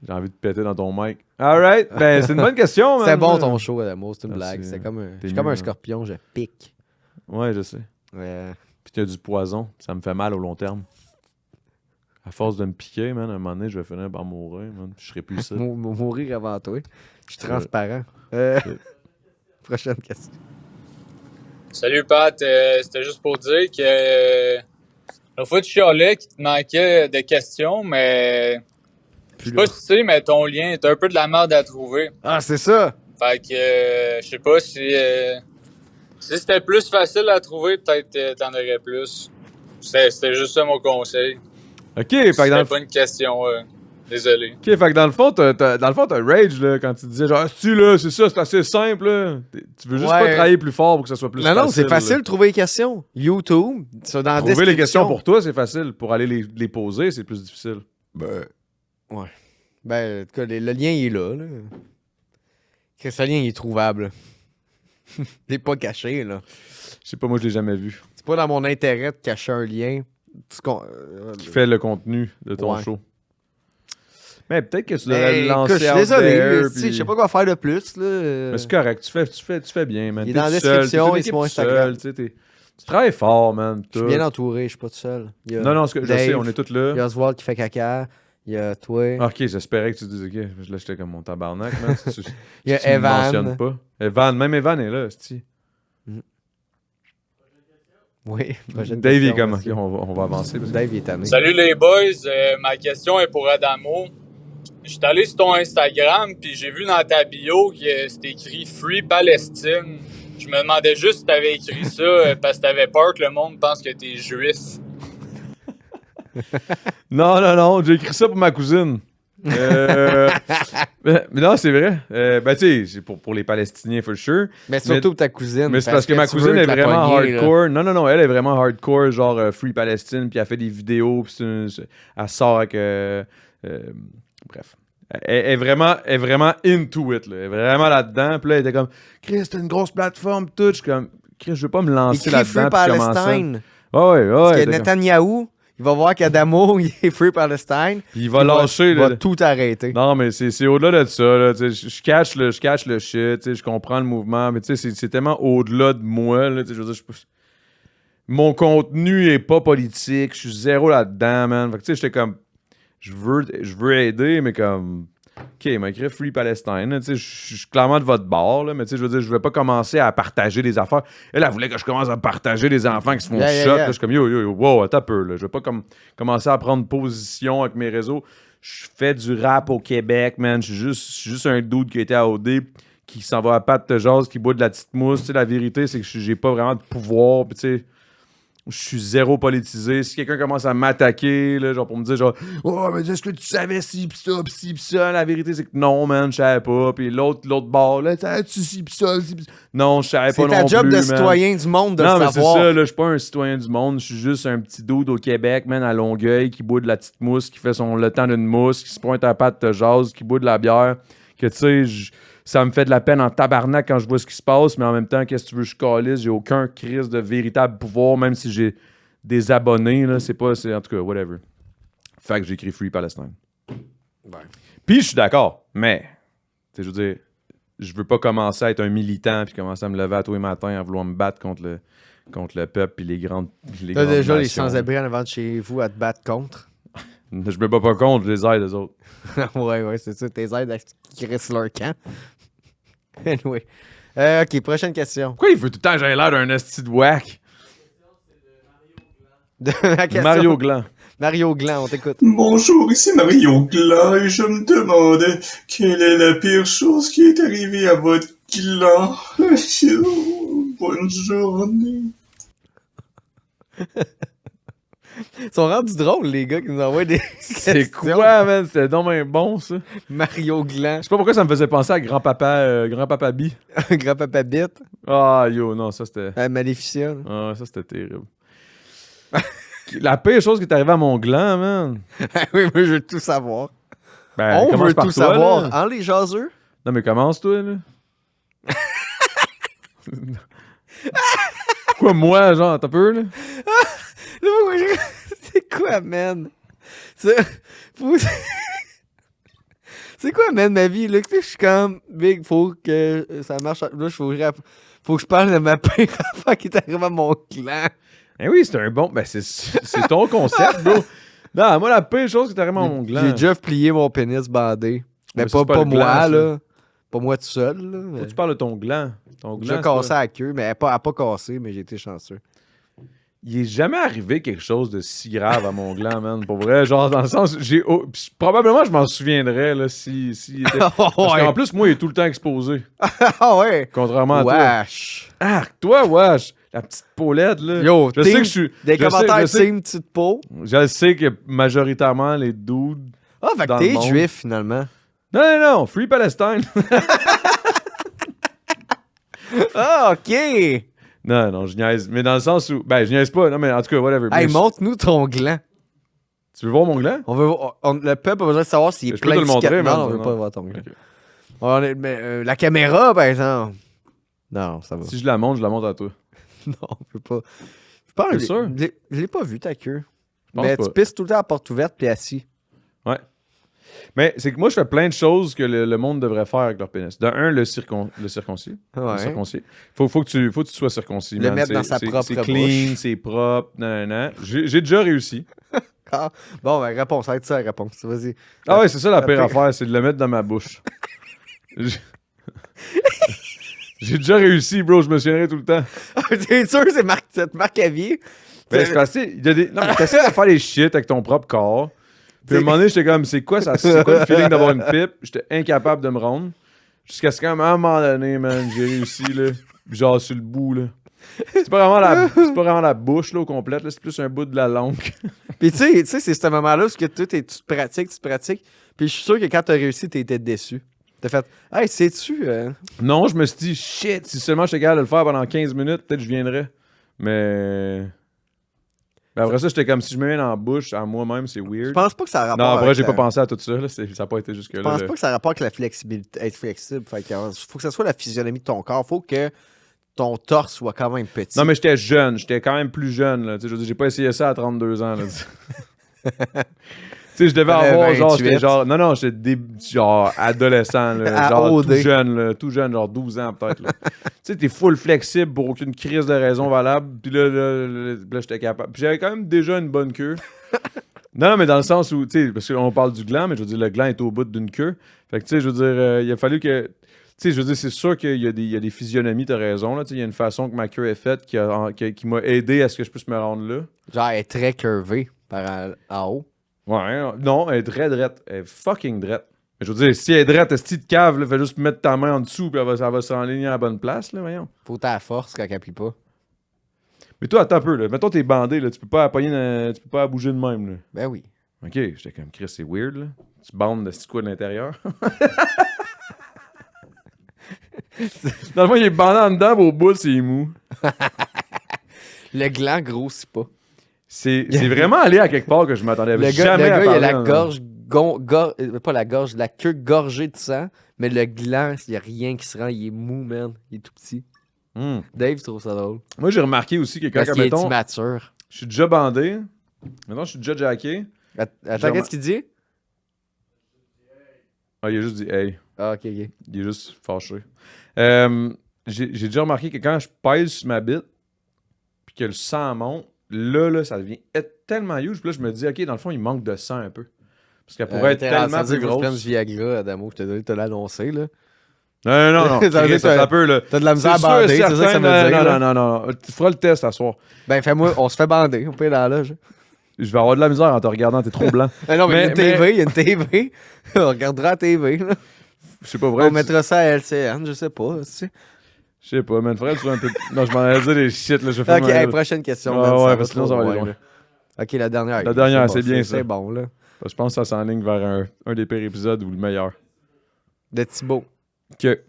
[SPEAKER 1] J'ai envie de péter dans ton mic. Alright, ben c'est une bonne question, man.
[SPEAKER 2] C'était bon ton show, Adamo, c'est une
[SPEAKER 1] Merci.
[SPEAKER 2] blague. C'est comme un...
[SPEAKER 1] T'es
[SPEAKER 2] Je suis comme
[SPEAKER 1] mieux,
[SPEAKER 2] un
[SPEAKER 1] hein.
[SPEAKER 2] scorpion, je pique.
[SPEAKER 1] Ouais, je sais. Puis t'as du poison, ça me fait mal au long terme. À force de me piquer, man, à un moment donné, je vais finir par mourir, man. Je serai plus ça.
[SPEAKER 2] Mourir avant toi. Je suis transparent. Prochaine question.
[SPEAKER 5] Salut Pat, c'était juste pour dire que la fois tu chialais qu'il te manquait de questions, mais Je sais pas si tu sais, mais ton lien est un peu de la merde à trouver.
[SPEAKER 2] Ah, c'est ça!
[SPEAKER 5] Fait que, je sais pas si c'était plus facile à trouver, peut-être t'en aurais plus. C'était juste ça mon conseil.
[SPEAKER 1] Ok, fait que dans
[SPEAKER 5] C'était
[SPEAKER 1] le
[SPEAKER 5] pas une question, désolé.
[SPEAKER 1] OK, fait que dans le fond, t'as rage, là, quand tu disais genre, c'est là, c'est ça, c'est assez simple, là. Tu veux juste
[SPEAKER 2] Ouais.
[SPEAKER 1] pas travailler plus fort pour que ça soit plus facile.
[SPEAKER 2] Non, c'est facile
[SPEAKER 1] là.
[SPEAKER 2] de trouver les questions. YouTube, ça dans la
[SPEAKER 1] Trouver les questions
[SPEAKER 2] description.
[SPEAKER 1] pour toi, c'est facile. Pour aller les poser, c'est plus difficile.
[SPEAKER 2] Ben, ouais. Ben, en tout cas, le lien, il est là. Que ce lien, il est trouvable. Il est pas caché, là.
[SPEAKER 1] Je sais pas, moi, je l'ai jamais vu.
[SPEAKER 2] C'est pas dans mon intérêt de cacher un lien.
[SPEAKER 1] Qui fait le contenu de ton
[SPEAKER 2] Ouais.
[SPEAKER 1] show. Mais peut-être que tu devrais
[SPEAKER 2] Mais,
[SPEAKER 1] le lancer
[SPEAKER 2] écoute, je suis
[SPEAKER 1] out
[SPEAKER 2] désolé.
[SPEAKER 1] there,
[SPEAKER 2] là,
[SPEAKER 1] puis-
[SPEAKER 2] je sais pas quoi faire de plus, là.
[SPEAKER 1] Mais c'est correct, tu fais bien, man.
[SPEAKER 2] Il est
[SPEAKER 1] T'es
[SPEAKER 2] dans la
[SPEAKER 1] tout seul,
[SPEAKER 2] description,
[SPEAKER 1] t'es une
[SPEAKER 2] et
[SPEAKER 1] équipe
[SPEAKER 2] sur mon
[SPEAKER 1] tout
[SPEAKER 2] Instagram.
[SPEAKER 1] seul, tu sais, tu travailles fort, man.
[SPEAKER 2] Je suis bien entouré, je suis pas tout seul. Il y a
[SPEAKER 1] Non, je sais,
[SPEAKER 2] Dave,
[SPEAKER 1] on est tous
[SPEAKER 2] Il y
[SPEAKER 1] là.
[SPEAKER 2] a Oswald qui fait caca. Il y a toi.
[SPEAKER 1] Ah, ok, j'espérais que tu dises, ok, là, j'étais comme mon tabarnak, man.
[SPEAKER 2] Il y a
[SPEAKER 1] Tu me
[SPEAKER 2] Evan.
[SPEAKER 1] mentionnes pas. Même Evan est là, c'ti.
[SPEAKER 2] Oui. prochaine
[SPEAKER 1] Dave, il est
[SPEAKER 2] question,
[SPEAKER 1] comme,
[SPEAKER 2] merci.
[SPEAKER 1] ok, on va avancer. Parce que...
[SPEAKER 2] Dave, il est tanné.
[SPEAKER 5] Salut les boys, ma question est pour Adamo. Je suis allé sur ton Instagram, puis j'ai vu dans ta bio que c'était écrit Free Palestine. Je me demandais juste si t'avais écrit ça parce que t'avais peur que le monde pense que t'es juif.
[SPEAKER 1] Non, j'ai écrit ça pour ma cousine. Mais non, c'est vrai. Ben, tu sais, c'est pour les Palestiniens, for sure.
[SPEAKER 2] Mais surtout ta cousine.
[SPEAKER 1] Mais c'est parce que ma
[SPEAKER 2] tu
[SPEAKER 1] cousine
[SPEAKER 2] veux
[SPEAKER 1] est
[SPEAKER 2] te la
[SPEAKER 1] vraiment
[SPEAKER 2] pogner, là.
[SPEAKER 1] hardcore. Non, elle est vraiment hardcore, genre Free Palestine, puis elle fait des vidéos, puis elle sort avec. Bref. Elle est vraiment into it, là. Elle est vraiment là-dedans. Puis là, elle était comme, Chris, c'est une grosse plateforme, tout. Je suis comme, Chris, je veux pas me lancer
[SPEAKER 2] Écris Free
[SPEAKER 1] là-dedans. puis commencer.
[SPEAKER 2] Palestine.
[SPEAKER 1] Ouais.
[SPEAKER 2] Parce que
[SPEAKER 1] elle était comme-
[SPEAKER 2] Netanyahou, il va voir qu'Adamo, il est Free Palestine.
[SPEAKER 1] Puis il va lâcher.
[SPEAKER 2] Il
[SPEAKER 1] là.
[SPEAKER 2] va tout arrêter.
[SPEAKER 1] Non, mais c'est au-delà de ça. Là, je catch le shit, je comprends le mouvement, mais c'est tellement au-delà de moi. Là, je veux dire, mon contenu est pas politique, je suis zéro là-dedans, man. Fait que j'étais comme, je veux aider, mais comme, OK, il m'a écrit Free Palestine. Je suis clairement de votre bord, là, mais je veux dire, je vais pas commencer à partager des affaires. Elle voulait que je commence à partager des enfants qui se font
[SPEAKER 2] Yeah.
[SPEAKER 1] shot. Là, je suis comme, yo, wow, attends un peu. Là. Je vais pas commencer à prendre position avec mes réseaux. Je fais du rap au Québec, man. Je suis juste un dude qui a été à OD, qui s'en va à patte de jazz, qui boit de la petite mousse. Tu sais, la vérité, c'est que j'ai pas vraiment de pouvoir. Puis, tu sais, je suis zéro politisé. Si quelqu'un commence à m'attaquer, là, genre pour me dire, genre, oh, mais est-ce que tu savais ci, pis ça, pis ci, pis ça? La vérité, c'est que non, man, je savais pas. Puis l'autre bord, là, tu ci, pis ça, ci, pis ça. Non, je savais pas
[SPEAKER 2] C'est
[SPEAKER 1] non plus.
[SPEAKER 2] ta job de
[SPEAKER 1] man.
[SPEAKER 2] citoyen du monde de
[SPEAKER 1] Non,
[SPEAKER 2] le
[SPEAKER 1] mais c'est
[SPEAKER 2] savoir.
[SPEAKER 1] ça, là, je suis pas un citoyen du monde, je suis juste un petit dude au Québec, man, à Longueuil, qui boit de la petite mousse, qui fait le temps d'une mousse, qui se pointe à patte de jazz, qui boit de la bière, que tu sais, ça me fait de la peine en tabarnak quand je vois ce qui se passe, mais en même temps, qu'est-ce que tu veux, je calisse, j'ai aucun crise de véritable pouvoir, même si j'ai des abonnés, là, en tout cas, whatever. Fait que j'ai écrit Free Palestine.
[SPEAKER 2] Ouais.
[SPEAKER 1] Puis je suis d'accord, mais, tu sais, je veux dire, je veux pas commencer à être un militant puis commencer à me lever à tous les matins à vouloir me battre contre le peuple puis les grandes
[SPEAKER 2] T'as déjà les
[SPEAKER 1] nations.
[SPEAKER 2] sans-abri en avant de chez vous à te battre contre.
[SPEAKER 1] Je me bats pas contre, je les aide, eux autres.
[SPEAKER 2] ouais, c'est ça. Tes aides à qui restent leur camp. Anyway. OK, prochaine question.
[SPEAKER 1] Pourquoi il veut tout le temps que j'aille l'air d'un esti de whack?
[SPEAKER 2] La question-
[SPEAKER 1] Mario Gland.
[SPEAKER 2] Mario Gland, on t'écoute.
[SPEAKER 6] Bonjour, ici Mario Gland et je me demandais quelle est la pire chose qui est arrivée à votre gland. Bonne journée.
[SPEAKER 2] Ils sont rendus drôles, les gars, qui nous envoient des
[SPEAKER 1] C'est
[SPEAKER 2] questions.
[SPEAKER 1] quoi, man? C'était donc bien bon, ça.
[SPEAKER 2] Mario Gland.
[SPEAKER 1] Je sais pas pourquoi ça me faisait penser à grand-papa B.
[SPEAKER 2] Grand-papa Bit.
[SPEAKER 1] Ah, yo, non, ça c'était...
[SPEAKER 2] Maléficia. là.
[SPEAKER 1] Ah, ça c'était terrible. La pire chose qui est arrivée à mon gland, man.
[SPEAKER 2] Oui, moi, je veux tout savoir.
[SPEAKER 1] Ben,
[SPEAKER 2] On
[SPEAKER 1] commence
[SPEAKER 2] veut
[SPEAKER 1] par
[SPEAKER 2] tout
[SPEAKER 1] toi,
[SPEAKER 2] savoir.
[SPEAKER 1] là.
[SPEAKER 2] Hein, les jaseux?
[SPEAKER 1] Non, mais commence-toi, là. Quoi, moi, genre, t'as peur, là?
[SPEAKER 2] Là, moi, c'est quoi, man? C'est quoi, man, ma vie? Là, tu sais, je suis comme, Big, faut que ça marche. Là, faut que je parle de ma pire affaire qui est arrivée à mon clan.
[SPEAKER 1] Eh oui, c'est un bon... Ben, c'est ton concept, bro. Non, moi, la pire chose qui est arrivée à mon gland...
[SPEAKER 2] J'ai déjà plié mon pénis bandé. Mais
[SPEAKER 1] Mais ça,
[SPEAKER 2] pas,
[SPEAKER 1] c'est pas
[SPEAKER 2] pas
[SPEAKER 1] le
[SPEAKER 2] moi,
[SPEAKER 1] gland, ça.
[SPEAKER 2] là. Pas moi tout seul, là.
[SPEAKER 1] Toi,
[SPEAKER 2] mais-
[SPEAKER 1] tu parles de ton gland. Ton
[SPEAKER 2] J'ai
[SPEAKER 1] gland,
[SPEAKER 2] cassé
[SPEAKER 1] c'est
[SPEAKER 2] à la queue, mais elle n'a pas cassé, mais j'ai été chanceux.
[SPEAKER 1] il est jamais arrivé quelque chose de si grave à mon gland, man. Pour vrai, genre, dans le sens, probablement, je m'en souviendrais, là, si était... Parce qu'en plus, moi, il est tout le temps exposé.
[SPEAKER 2] Ah ouais!
[SPEAKER 1] Contrairement à toi.
[SPEAKER 2] Wesh!
[SPEAKER 1] Ah, toi, wesh! La petite paulette, là.
[SPEAKER 2] Yo,
[SPEAKER 1] je sais que je suis...
[SPEAKER 2] Des
[SPEAKER 1] je
[SPEAKER 2] commentaires
[SPEAKER 1] sais,
[SPEAKER 2] team petite peau.
[SPEAKER 1] je sais que majoritairement, les dudes...
[SPEAKER 2] Ah, fait
[SPEAKER 1] dans
[SPEAKER 2] que
[SPEAKER 1] le
[SPEAKER 2] t'es
[SPEAKER 1] monde.
[SPEAKER 2] juif, finalement.
[SPEAKER 1] Non, Free Palestine!
[SPEAKER 2] Ah, OK!
[SPEAKER 1] non, je niaise. Mais dans le sens où... Ben, je niaise pas. Non, mais en tout cas, whatever.
[SPEAKER 2] Hey,
[SPEAKER 1] Mais
[SPEAKER 2] montre-nous ton gland.
[SPEAKER 1] Tu veux voir mon gland?
[SPEAKER 2] On veut, le peuple a besoin de savoir s'il est
[SPEAKER 1] Je peux
[SPEAKER 2] plein
[SPEAKER 1] te
[SPEAKER 2] de
[SPEAKER 1] le montrer,
[SPEAKER 2] cicatrices.
[SPEAKER 1] man.
[SPEAKER 2] Non, on veut
[SPEAKER 1] Non.
[SPEAKER 2] pas voir ton gland.
[SPEAKER 1] Ok.
[SPEAKER 2] Mais, la caméra, par exemple. Non, ça va.
[SPEAKER 1] Si je la montre à toi.
[SPEAKER 2] Non, on peut pas. Je pense
[SPEAKER 1] T'es sûr?
[SPEAKER 2] Je l'ai pas vu, ta queue.
[SPEAKER 1] pense
[SPEAKER 2] Mais
[SPEAKER 1] pas.
[SPEAKER 2] tu pisses tout le temps à porte ouverte puis assis.
[SPEAKER 1] Ouais. Mais c'est que moi, je fais plein de choses que le monde devrait faire avec leur pénis. De un, le circoncis.
[SPEAKER 2] Ouais.
[SPEAKER 1] Le circoncis. Faut que tu sois circoncis.
[SPEAKER 2] Le
[SPEAKER 1] man.
[SPEAKER 2] mettre dans
[SPEAKER 1] C'est-
[SPEAKER 2] sa propre
[SPEAKER 1] c'est clean,
[SPEAKER 2] bouche.
[SPEAKER 1] c'est propre. Non. J'ai déjà réussi.
[SPEAKER 2] Ah, bon, ben, réponse. Ça va être ça, la réponse. Vas-y.
[SPEAKER 1] Ah ouais, c'est ça la
[SPEAKER 2] la
[SPEAKER 1] pire
[SPEAKER 2] pire-
[SPEAKER 1] affaire, c'est de le mettre dans ma bouche. J'ai déjà réussi, bro, je me souviendrai tout le temps.
[SPEAKER 2] T'es sûr que c'est cette marque à vie?
[SPEAKER 1] Ben, c'est parce que, il y a des... Non, mais t'essaies de faire des shit avec ton propre corps. Puis à un moment donné, j'étais comme, c'est quoi le feeling d'avoir une pipe? J'étais incapable de me rendre. Jusqu'à ce qu'à un moment donné, man, j'ai réussi, là. Puis genre sur le bout, là. C'est pas vraiment la bouche, là, au complète, là. C'est plus un bout de la langue.
[SPEAKER 2] Puis tu sais, c'est ce moment-là où tu te pratiques. Puis je suis sûr que quand t'as réussi, t'étais déçu. T'as fait, hey, sais-tu?
[SPEAKER 1] Non, je me suis dit, shit, si seulement j'étais capable de le faire pendant 15 minutes, peut-être je viendrais. Mais... Ben après ça, j'étais comme, si je me mets dans la bouche à moi-même, c'est weird.
[SPEAKER 2] Je pense pas que ça a rapport
[SPEAKER 1] Non, après,
[SPEAKER 2] avec
[SPEAKER 1] j'ai
[SPEAKER 2] la-
[SPEAKER 1] pas pensé à tout ça, là. Ça n'a pas été jusque-là.
[SPEAKER 2] Je pense
[SPEAKER 1] là.
[SPEAKER 2] pas que ça a rapport avec la flexibilité, être flexible. Fait que, faut que ça soit la physionomie de ton corps. Faut que ton torse soit quand même petit.
[SPEAKER 1] Non, mais j'étais jeune. J'étais quand même plus jeune, là. Tu sais, je veux dire, j'ai pas essayé ça à 32 ans, là. Tu sais, je devais
[SPEAKER 2] T'avais
[SPEAKER 1] avoir, genre,
[SPEAKER 2] 28.
[SPEAKER 1] j'étais genre... Non, j'étais genre adolescent, là.
[SPEAKER 2] À
[SPEAKER 1] Genre
[SPEAKER 2] OD.
[SPEAKER 1] tout jeune, genre 12 ans, peut-être, là. Tu sais, t'es full flexible pour aucune crise de raison valable. Puis là, j'étais capable. Puis j'avais quand même déjà une bonne queue. Non, mais dans le sens où, tu sais, parce qu'on parle du gland, mais je veux dire, le gland est au bout d'une queue. Fait que, tu sais, je veux dire, il a fallu que... Tu sais, je veux dire, c'est sûr qu'il y a des physionomies, t'as raison, là. Tu sais, il y a une façon que ma queue est faite qui m'a aidé à ce que je puisse me rendre là.
[SPEAKER 2] Genre, elle est très curvée en haut.
[SPEAKER 1] Ouais, non, elle est très drette. Elle est fucking drette. Mais je veux dire, si elle est drette, est-ce de cave, là, fais juste mettre ta main en dessous, puis elle va s'enligner à la bonne place, là, voyons.
[SPEAKER 2] Faut ta force quand elle appuie pas.
[SPEAKER 1] Mais toi, attends un peu, là. Mettons, t'es bandé, là. Tu peux pas tu peux pas bouger de même, là.
[SPEAKER 2] Ben oui.
[SPEAKER 1] Ok, j'étais comme, Chris, c'est weird, là. Tu bandes de quoi de l'intérieur. Dans le fond, il est bandé en dedans, mais au bout, c'est mou.
[SPEAKER 2] Le gland grossit pas.
[SPEAKER 1] C'est vraiment allé à quelque part que je m'attendais
[SPEAKER 2] Le
[SPEAKER 1] jamais
[SPEAKER 2] gars,
[SPEAKER 1] à
[SPEAKER 2] il a
[SPEAKER 1] parler,
[SPEAKER 2] la
[SPEAKER 1] hein.
[SPEAKER 2] gorge, pas la gorge, la queue gorgée de sang, mais le gland, il y a rien qui se rend, il est mou, man. Il est tout petit.
[SPEAKER 1] Hmm.
[SPEAKER 2] Dave, tu trouves ça drôle?
[SPEAKER 1] Moi, j'ai remarqué aussi que quand,
[SPEAKER 2] Parce qu'il est
[SPEAKER 1] mettons,
[SPEAKER 2] immature.
[SPEAKER 1] je suis déjà bandé, maintenant, je suis déjà jacké.
[SPEAKER 2] Attends, qu'est-ce qu'il dit?
[SPEAKER 1] Ah, il a juste dit « hey ».
[SPEAKER 2] Ah, ok.
[SPEAKER 1] Il est juste fâché. J'ai déjà remarqué que quand je pèse sur ma bite, puis que le sang monte, là, ça devient tellement huge. Puis là, je me dis, OK, dans le fond, il manque de sang un peu. Parce qu'elle pourrait être tellement plus
[SPEAKER 2] Tu prends
[SPEAKER 1] grosse.
[SPEAKER 2] du Viagra, Adamo, je te l'ai annoncé, là.
[SPEAKER 1] Non.
[SPEAKER 2] Ça veut dire
[SPEAKER 1] ça
[SPEAKER 2] que
[SPEAKER 1] un peu, là.
[SPEAKER 2] T'as de la misère à
[SPEAKER 1] C'est sûr,
[SPEAKER 2] bander, c'est ça que ça
[SPEAKER 1] certain,
[SPEAKER 2] veut dire. là.
[SPEAKER 1] non. Tu feras le test à soir.
[SPEAKER 2] Ben, fais-moi, on se fait bander, on peut aller dans la loge.
[SPEAKER 1] Je vais avoir de la misère en te regardant, t'es trop blanc.
[SPEAKER 2] Ah non, mais il y a
[SPEAKER 1] Mais-
[SPEAKER 2] une TV. On regardera la TV, là.
[SPEAKER 1] C'est pas vrai.
[SPEAKER 2] On mettra ça à LCN, je sais pas, tu sais.
[SPEAKER 1] Je sais pas, mais il faudrait que tu sois un peu. Non, je m'en allais dire des shit, là. Je vais faire
[SPEAKER 2] Ok,
[SPEAKER 1] ma-
[SPEAKER 2] hey, prochaine question.
[SPEAKER 1] Ouais,
[SPEAKER 2] man,
[SPEAKER 1] ouais,
[SPEAKER 2] va
[SPEAKER 1] parce que sinon,
[SPEAKER 2] trop
[SPEAKER 1] ça va aller
[SPEAKER 2] loin,
[SPEAKER 1] loin.
[SPEAKER 2] là. Ok, la dernière.
[SPEAKER 1] La dernière,
[SPEAKER 2] bon,
[SPEAKER 1] c'est bien ça.
[SPEAKER 2] C'est bon, là.
[SPEAKER 1] Je pense que ça s'enligne vers un des pires épisodes ou le meilleur.
[SPEAKER 2] De Thibaut.
[SPEAKER 1] Que.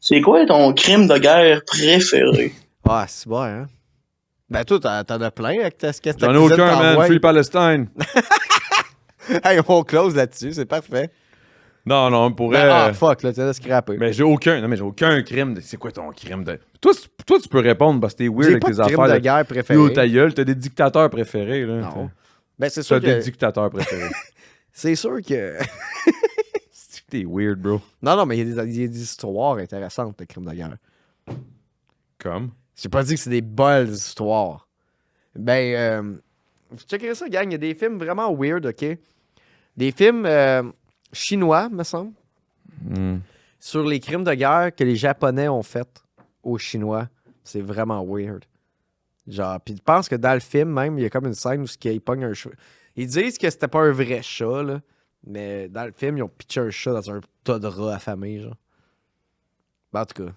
[SPEAKER 6] C'est quoi ton crime de guerre préféré?
[SPEAKER 2] Ah, c'est bon, hein. Ben, toi, t'en as plein avec ta cuisine.
[SPEAKER 1] J'en ai aucun, man. Free Palestine.
[SPEAKER 2] Hey, on close là-dessus, c'est parfait.
[SPEAKER 1] Non, on pourrait.
[SPEAKER 2] Ben, ah, fuck, là, tu as scrappé.
[SPEAKER 1] Mais j'ai aucun. Non, mais j'ai aucun crime. C'est quoi ton crime de. Toi, tu peux répondre parce que t'es weird
[SPEAKER 2] J'ai
[SPEAKER 1] avec
[SPEAKER 2] pas
[SPEAKER 1] tes
[SPEAKER 2] de crime
[SPEAKER 1] affaires.
[SPEAKER 2] de
[SPEAKER 1] là.
[SPEAKER 2] guerre préféré.
[SPEAKER 1] Yo, ta gueule, t'as des dictateurs préférés, là.
[SPEAKER 2] Non. Ben, c'est
[SPEAKER 1] T'as
[SPEAKER 2] sûr
[SPEAKER 1] des
[SPEAKER 2] que...
[SPEAKER 1] dictateurs préférés.
[SPEAKER 2] C'est sûr que...
[SPEAKER 1] C'est que t'es weird, bro.
[SPEAKER 2] Non, mais il y a des histoires intéressantes de crimes de guerre.
[SPEAKER 1] Comme.
[SPEAKER 2] J'ai pas dit que c'est des bonnes histoires. Ben, checkerez ça, gang. Il y a des films vraiment weird, OK? Des films chinois, me semble,
[SPEAKER 1] Hmm.
[SPEAKER 2] sur les crimes de guerre que les Japonais ont fait aux Chinois. C'est vraiment weird. Genre, puis je pense que dans le film, même, il y a comme une scène où il pogne un chat. Ils disent que c'était pas un vrai chat, là. Mais dans le film, ils ont pitché un chat dans un tas de rats affamés, genre. Ben, en tout cas,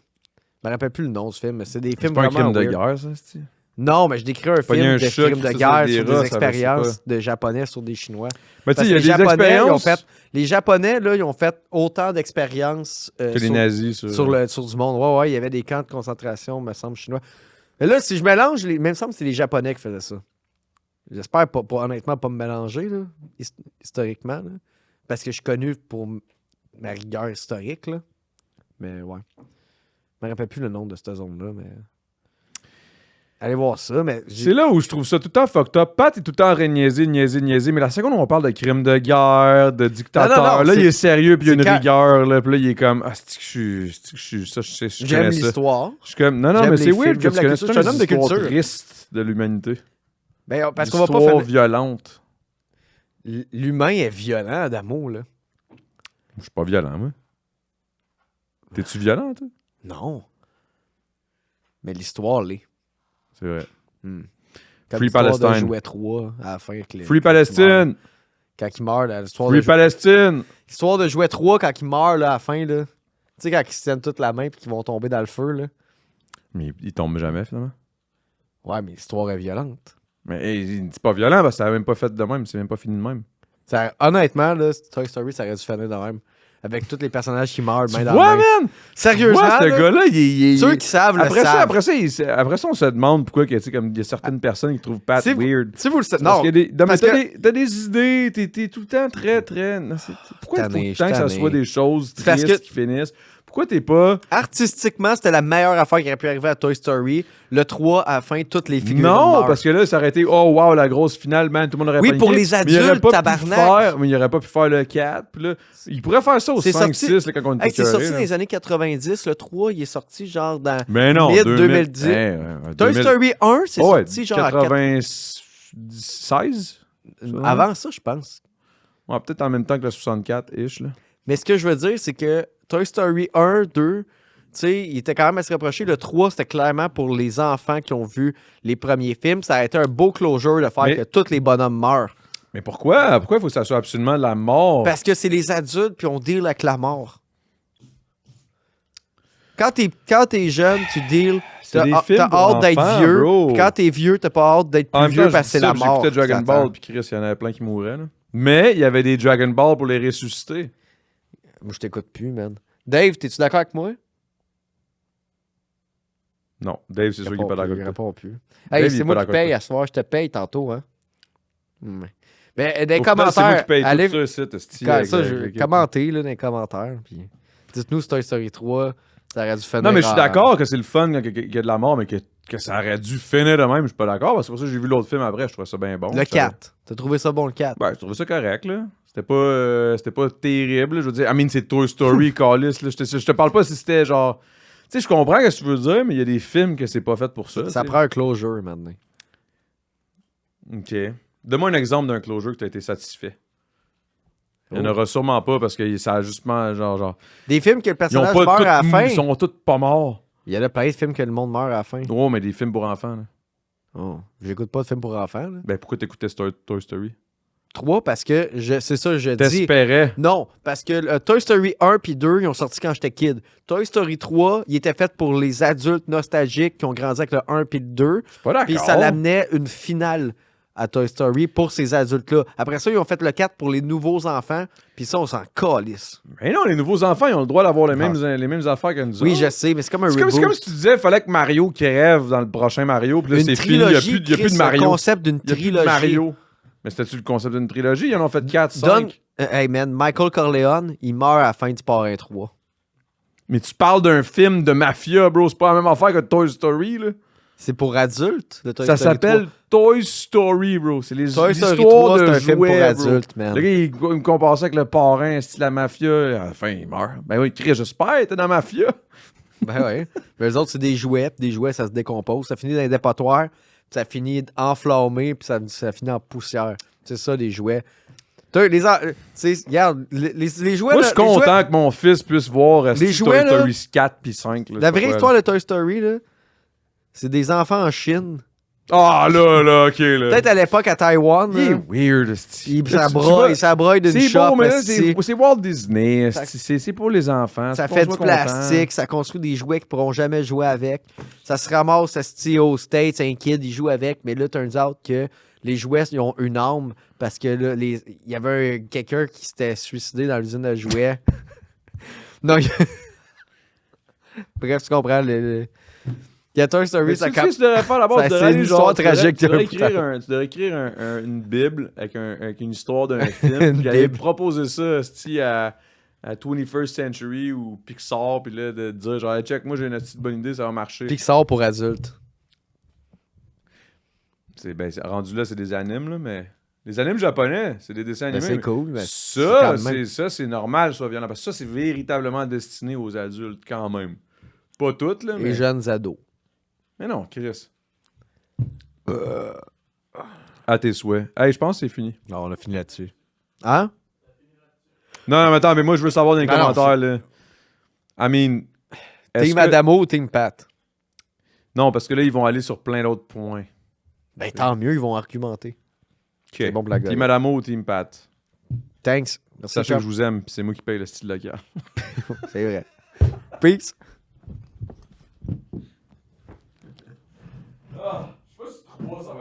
[SPEAKER 2] je me rappelle plus le nom du film, mais c'est des
[SPEAKER 1] C'est
[SPEAKER 2] films
[SPEAKER 1] pas un
[SPEAKER 2] vraiment
[SPEAKER 1] crime de
[SPEAKER 2] weird.
[SPEAKER 1] guerre, ça, c'est-tu?
[SPEAKER 2] Non, mais je décris un
[SPEAKER 1] Pogner
[SPEAKER 2] film
[SPEAKER 1] un
[SPEAKER 2] de
[SPEAKER 1] chat
[SPEAKER 2] crime
[SPEAKER 1] qui
[SPEAKER 2] de
[SPEAKER 1] fait
[SPEAKER 2] guerre
[SPEAKER 1] des
[SPEAKER 2] sur
[SPEAKER 1] rats,
[SPEAKER 2] des
[SPEAKER 1] ça va,
[SPEAKER 2] expériences de Japonais sur des Chinois.
[SPEAKER 1] Mais tu
[SPEAKER 2] Parce
[SPEAKER 1] sais, il y
[SPEAKER 2] que
[SPEAKER 1] a des expériences
[SPEAKER 2] les Japonais, là, ils ont fait autant d'expériences
[SPEAKER 1] que les nazis
[SPEAKER 2] sur du monde. Ouais, il y avait des camps de concentration, me semble, chinois. Mais là, si je mélange, même semble que c'est les Japonais qui faisaient ça. J'espère, honnêtement, pas me mélanger, là, historiquement, là, parce que je suis connu pour ma rigueur historique, là. Mais ouais. Je me rappelle plus le nom de cette zone-là, mais... Allez voir ça, mais...
[SPEAKER 1] C'est là où je trouve ça tout le temps fucked up. Pat est tout le temps en train de niaiser, mais la seconde où on parle de crimes de guerre, de dictateurs, là, il est sérieux, puis il y a une rigueur, là, puis là, il est comme, ah, c'est que je
[SPEAKER 2] J'aime
[SPEAKER 1] connais ça.
[SPEAKER 2] l'histoire.
[SPEAKER 1] Je suis comme, non,
[SPEAKER 2] J'aime
[SPEAKER 1] mais
[SPEAKER 2] les
[SPEAKER 1] c'est
[SPEAKER 2] films,
[SPEAKER 1] weird que
[SPEAKER 2] j'aime
[SPEAKER 1] tu
[SPEAKER 2] la
[SPEAKER 1] connais
[SPEAKER 2] culture,
[SPEAKER 1] toute
[SPEAKER 2] je suis un homme de
[SPEAKER 1] une histoire
[SPEAKER 2] culture.
[SPEAKER 1] triste de l'humanité.
[SPEAKER 2] Ben, parce qu'on va pas
[SPEAKER 1] Histoire
[SPEAKER 2] faire...
[SPEAKER 1] violente.
[SPEAKER 2] L'humain est violent, Adamo, là.
[SPEAKER 1] Je suis pas violent, moi. T'es-tu violent, toi?
[SPEAKER 2] Non. Mais l'histoire l'est.
[SPEAKER 1] C'est vrai.
[SPEAKER 2] Comme
[SPEAKER 1] Free
[SPEAKER 2] l'histoire
[SPEAKER 1] Palestine.
[SPEAKER 2] de Jouet 3 à la fin. Avec
[SPEAKER 1] Free Palestine!
[SPEAKER 2] Quand il meurt, là, l'histoire
[SPEAKER 1] Free
[SPEAKER 2] de
[SPEAKER 1] Palestine!
[SPEAKER 2] l'histoire de Jouet 3 quand il meurt là, à la fin. Là. Tu sais, quand ils se tiennent toute la main et qu'ils vont tomber dans le feu. Là.
[SPEAKER 1] Mais il tombe jamais, finalement.
[SPEAKER 2] Ouais, mais l'histoire est violente.
[SPEAKER 1] Mais hey, c'est pas violent parce que ça a même pas fait de même, c'est même pas fini de même.
[SPEAKER 2] Honnêtement, là, Toy Story, ça aurait dû finir de même. Avec tous les personnages qui meurent main
[SPEAKER 1] Tu
[SPEAKER 2] dans
[SPEAKER 1] vois,
[SPEAKER 2] la main.
[SPEAKER 1] man!
[SPEAKER 2] Sérieusement,
[SPEAKER 1] Tu vois, ce
[SPEAKER 2] là,
[SPEAKER 1] gars-là, il
[SPEAKER 2] ceux qui savent le
[SPEAKER 1] après
[SPEAKER 2] savent.
[SPEAKER 1] après ça, on se demande pourquoi que, tu sais, comme il y a certaines personnes qui trouvent Pat
[SPEAKER 2] Si vous-
[SPEAKER 1] weird.
[SPEAKER 2] Si vous le savez.
[SPEAKER 1] Parce
[SPEAKER 2] Non,
[SPEAKER 1] qu'il y a des, non, mais
[SPEAKER 2] parce
[SPEAKER 1] t'as des idées, t'es tout le temps très... non, pourquoi il faut tout
[SPEAKER 2] Tanné,
[SPEAKER 1] le temps que ça
[SPEAKER 2] tanné.
[SPEAKER 1] soit des choses
[SPEAKER 2] C'est parce
[SPEAKER 1] tristes
[SPEAKER 2] que-
[SPEAKER 1] qui finissent? Pourquoi t'es pas...
[SPEAKER 2] artistiquement, c'était la meilleure affaire qui aurait pu arriver à Toy Story. Le 3, à la fin, toutes les figurines
[SPEAKER 1] Non,
[SPEAKER 2] meurent.
[SPEAKER 1] parce que là, ça aurait été, oh wow, la grosse finale, man, tout le monde aurait
[SPEAKER 2] Oui,
[SPEAKER 1] paniqué.
[SPEAKER 2] pour les
[SPEAKER 1] Mais il aurait
[SPEAKER 2] adultes,
[SPEAKER 1] pas pu
[SPEAKER 2] tabarnak.
[SPEAKER 1] mais il aurait pas pu faire le 4. Puis là, il pourrait faire ça au
[SPEAKER 2] C'est
[SPEAKER 1] 5-6 là, quand on était
[SPEAKER 2] Hey, c'est sorti
[SPEAKER 1] écœurés,
[SPEAKER 2] dans
[SPEAKER 1] là.
[SPEAKER 2] les années 90. Le 3, il est sorti genre dans
[SPEAKER 1] Mais non,
[SPEAKER 2] mid
[SPEAKER 1] 2000.
[SPEAKER 2] 2010. Toy
[SPEAKER 1] 2000.
[SPEAKER 2] Story 1, c'est
[SPEAKER 1] Oh, ouais,
[SPEAKER 2] sorti genre à
[SPEAKER 1] 96?
[SPEAKER 2] avant ça, je pense.
[SPEAKER 1] Ouais, peut-être en même temps que le 64-ish, là.
[SPEAKER 2] Mais ce que je veux dire, c'est que Toy Story 1, 2, tu sais, il était quand même assez rapproché. Le 3, c'était clairement pour les enfants qui ont vu les premiers films. Ça a été un beau closure de faire
[SPEAKER 1] Mais-
[SPEAKER 2] que tous les bonhommes meurent.
[SPEAKER 1] Mais pourquoi? Pourquoi il faut que ça soit absolument la mort?
[SPEAKER 2] Parce que c'est les adultes, puis on deal avec la mort. Quand t'es jeune, tu deals.
[SPEAKER 1] C'est des films
[SPEAKER 2] T'as
[SPEAKER 1] pour
[SPEAKER 2] hâte d'être
[SPEAKER 1] enfants,
[SPEAKER 2] vieux.
[SPEAKER 1] bro.
[SPEAKER 2] Puis quand t'es vieux, t'as pas hâte d'être
[SPEAKER 1] En
[SPEAKER 2] plus
[SPEAKER 1] même
[SPEAKER 2] vieux
[SPEAKER 1] temps,
[SPEAKER 2] parce que c'est la mort.
[SPEAKER 1] j'écoutais Dragon
[SPEAKER 2] qui t'attend.
[SPEAKER 1] Ball, puis Chris, il y en avait plein qui mouraient, là. Mais il y avait des Dragon Ball pour les ressusciter.
[SPEAKER 2] Moi, je t'écoute plus, man. Dave, t'es-tu d'accord avec moi?
[SPEAKER 1] Non, Dave, c'est sûr qu'il n'est pas d'accord
[SPEAKER 2] Il
[SPEAKER 1] avec toi.
[SPEAKER 2] répond plus.
[SPEAKER 1] Dave, il
[SPEAKER 2] Hey,
[SPEAKER 1] est
[SPEAKER 2] c'est
[SPEAKER 1] pas
[SPEAKER 2] moi qui
[SPEAKER 1] d'accord
[SPEAKER 2] paye
[SPEAKER 1] avec
[SPEAKER 2] à ce soir. Je te paye tantôt, hein? Mais dans les
[SPEAKER 1] Au final,
[SPEAKER 2] commentaires,
[SPEAKER 1] c'est moi qui paye
[SPEAKER 2] allez,
[SPEAKER 1] tout ça, ici,
[SPEAKER 2] quand
[SPEAKER 1] avec
[SPEAKER 2] ça,
[SPEAKER 1] l'équipe.
[SPEAKER 2] commentez là, dans les commentaires. Puis dites-nous si Toy Story 3, ça aurait dû finir.
[SPEAKER 1] Non, mais je suis d'accord que c'est le fun quand il y a de la mort, mais que ça aurait dû finir de même. Je suis pas d'accord, parce que pour ça que j'ai vu l'autre film après, je trouvais ça bien bon.
[SPEAKER 2] Le 4. T'as trouvé ça bon, le 4?
[SPEAKER 1] Ben, je trouvais ça correct, là. C'était pas terrible, là. Je veux dire, I mean, c'est Toy Story, Callis, là. Je te parle pas si c'était genre... Tu sais, je comprends ce que tu veux dire, mais il y a des films que c'est pas fait pour ça.
[SPEAKER 2] Ça
[SPEAKER 1] tu sais.
[SPEAKER 2] prend un closure maintenant.
[SPEAKER 1] OK. Donne-moi un exemple d'un closure que tu as été satisfait. Il n'y en
[SPEAKER 2] Oh.
[SPEAKER 1] aura sûrement pas parce que ça a justement, genre...
[SPEAKER 2] Des films que le
[SPEAKER 1] Ils ont
[SPEAKER 2] personnage
[SPEAKER 1] pas
[SPEAKER 2] meurt à la fin.
[SPEAKER 1] Ils sont tous pas morts.
[SPEAKER 2] Il y a plein de films que le monde meurt à la fin.
[SPEAKER 1] Oh, mais des films pour enfants, là.
[SPEAKER 2] Oh. J'écoute pas de films pour enfants. Là.
[SPEAKER 1] Ben, pourquoi t'écoutais Toy Story?
[SPEAKER 2] 3, parce que c'est ça que je dis.
[SPEAKER 1] T'espérais.
[SPEAKER 2] Non, parce que Toy Story 1 puis 2, ils ont sorti quand j'étais kid. Toy Story 3, il était fait pour les adultes nostalgiques qui ont grandi avec le 1 puis le 2.
[SPEAKER 1] Pas d'accord.
[SPEAKER 2] Puis ça l'amenait une finale à Toy Story pour ces adultes-là. Après ça, ils ont fait le 4 pour les nouveaux enfants. Puis ça, on s'en calisse.
[SPEAKER 1] Mais non, les nouveaux enfants, ils ont le droit d'avoir les mêmes affaires que nous
[SPEAKER 2] Oui,
[SPEAKER 1] autres.
[SPEAKER 2] je sais, mais c'est comme un
[SPEAKER 1] C'est
[SPEAKER 2] reboot.
[SPEAKER 1] comme si tu disais qu'il fallait que Mario crève dans le prochain Mario, puis là,
[SPEAKER 2] Une
[SPEAKER 1] c'est fini, il n'y a
[SPEAKER 2] trilogie,
[SPEAKER 1] plus, il y a plus
[SPEAKER 2] Chris,
[SPEAKER 1] de Mario.
[SPEAKER 2] le concept d'une
[SPEAKER 1] Il y a plus de
[SPEAKER 2] trilogie.
[SPEAKER 1] Mario. Mais c'était-tu le concept d'une trilogie? Ils en ont fait 4, 5.
[SPEAKER 2] Donne... hey man, Michael Corleone, il meurt à la fin du Parrain 3.
[SPEAKER 1] Mais tu parles d'un film de mafia, bro. C'est pas la même affaire que Toy Story, là.
[SPEAKER 2] C'est pour adultes, le Toy
[SPEAKER 1] Ça
[SPEAKER 2] Story
[SPEAKER 1] s'appelle Toy Story, bro. C'est les
[SPEAKER 2] 3. Toy Story
[SPEAKER 1] histoires
[SPEAKER 2] 3,
[SPEAKER 1] de
[SPEAKER 2] c'est un film pour
[SPEAKER 1] jouets, bro.
[SPEAKER 2] adultes, man.
[SPEAKER 1] Le gars, il me compare ça avec le parrain, style la mafia. À la fin, il meurt. Ben oui, Chris, j'espère, t'es dans la mafia.
[SPEAKER 2] Ben ouais. Mais eux autres, c'est des jouets, puis des jouets, ça se décompose. Ça finit dans les dépotoirs, puis ça finit enflammé, puis ça finit en poussière. C'est ça, des jouets. Regarde, les jouets...
[SPEAKER 1] Moi,
[SPEAKER 2] là,
[SPEAKER 1] je suis
[SPEAKER 2] les
[SPEAKER 1] content
[SPEAKER 2] jouets-
[SPEAKER 1] que mon fils puisse voir
[SPEAKER 2] Les jouets,
[SPEAKER 1] Toy
[SPEAKER 2] là,
[SPEAKER 1] Story 4 puis 5. là,
[SPEAKER 2] La
[SPEAKER 1] c'est
[SPEAKER 2] vraie
[SPEAKER 1] pas
[SPEAKER 2] histoire
[SPEAKER 1] quoi,
[SPEAKER 2] de Toy Story, là, c'est des enfants en Chine
[SPEAKER 1] Ah, là, ok, là.
[SPEAKER 2] Peut-être à l'époque à Taïwan.
[SPEAKER 1] Il est
[SPEAKER 2] là,
[SPEAKER 1] weird, esti.
[SPEAKER 2] il
[SPEAKER 1] Là,
[SPEAKER 2] s'abroille d'une
[SPEAKER 1] c'est
[SPEAKER 2] shop.
[SPEAKER 1] beau, mais là,
[SPEAKER 2] esti.
[SPEAKER 1] c'est Walt Disney.
[SPEAKER 2] Ça-
[SPEAKER 1] C'est pour les enfants.
[SPEAKER 2] Ça
[SPEAKER 1] c'est
[SPEAKER 2] fait
[SPEAKER 1] pour
[SPEAKER 2] du
[SPEAKER 1] qu'on soit
[SPEAKER 2] plastique, ça construit des jouets qu'ils pourront jamais jouer avec. Ça se ramasse aux States, un kid, il joue avec, mais là, turns out que les jouets, ils ont une âme parce que là, il y avait quelqu'un qui s'était suicidé dans l'usine de jouets. Non, bref, tu comprends. Il y a Toy Story,
[SPEAKER 1] Mais
[SPEAKER 2] ça
[SPEAKER 1] tu sais ce que tu devrais faire d'abord,
[SPEAKER 2] ça,
[SPEAKER 1] tu
[SPEAKER 2] c'est
[SPEAKER 1] devrais
[SPEAKER 2] une
[SPEAKER 1] aller,
[SPEAKER 2] histoire
[SPEAKER 1] genre,
[SPEAKER 2] tragique
[SPEAKER 1] tu devrais
[SPEAKER 2] de-
[SPEAKER 1] écrire une bible avec une histoire d'un film,
[SPEAKER 2] Une
[SPEAKER 1] puis aller
[SPEAKER 2] bible.
[SPEAKER 1] proposer ça esti, à 21st Century ou Pixar, puis là, de dire genre, hey, check, moi j'ai une petite bonne idée, ça va marcher.
[SPEAKER 2] Pixar pour adultes.
[SPEAKER 1] Rendu là, c'est des animes, là, mais... Les animes japonais, c'est des dessins
[SPEAKER 2] Ben,
[SPEAKER 1] animés.
[SPEAKER 2] c'est cool. mais
[SPEAKER 1] Ça,
[SPEAKER 2] c'est quand même-
[SPEAKER 1] c'est normal, soit violent. Parce que ça, c'est véritablement destiné aux adultes, quand même. Pas toutes, là, mais...
[SPEAKER 2] Les jeunes ados.
[SPEAKER 1] Mais non, Chris. À tes souhaits. Hey, je pense que c'est fini.
[SPEAKER 2] Non, on a fini là-dessus. Hein?
[SPEAKER 1] Non, mais attends, mais moi, je veux savoir dans les
[SPEAKER 2] Non, non,
[SPEAKER 1] commentaires, là. I mean... est-ce
[SPEAKER 2] Team
[SPEAKER 1] que-
[SPEAKER 2] Adamo ou Team Pat?
[SPEAKER 1] Non, parce que là, ils vont aller sur plein d'autres points.
[SPEAKER 2] Ben, tant mieux, ils vont argumenter. C'est bon pour la gueule.
[SPEAKER 1] Team Adamo ou Team Pat?
[SPEAKER 2] Thanks. Merci,
[SPEAKER 1] Sachez que
[SPEAKER 2] chum.
[SPEAKER 1] je vous aime, puis c'est moi qui paye le style local.
[SPEAKER 2] C'est vrai. Peace.
[SPEAKER 1] Je sais pas si 3, ça va être...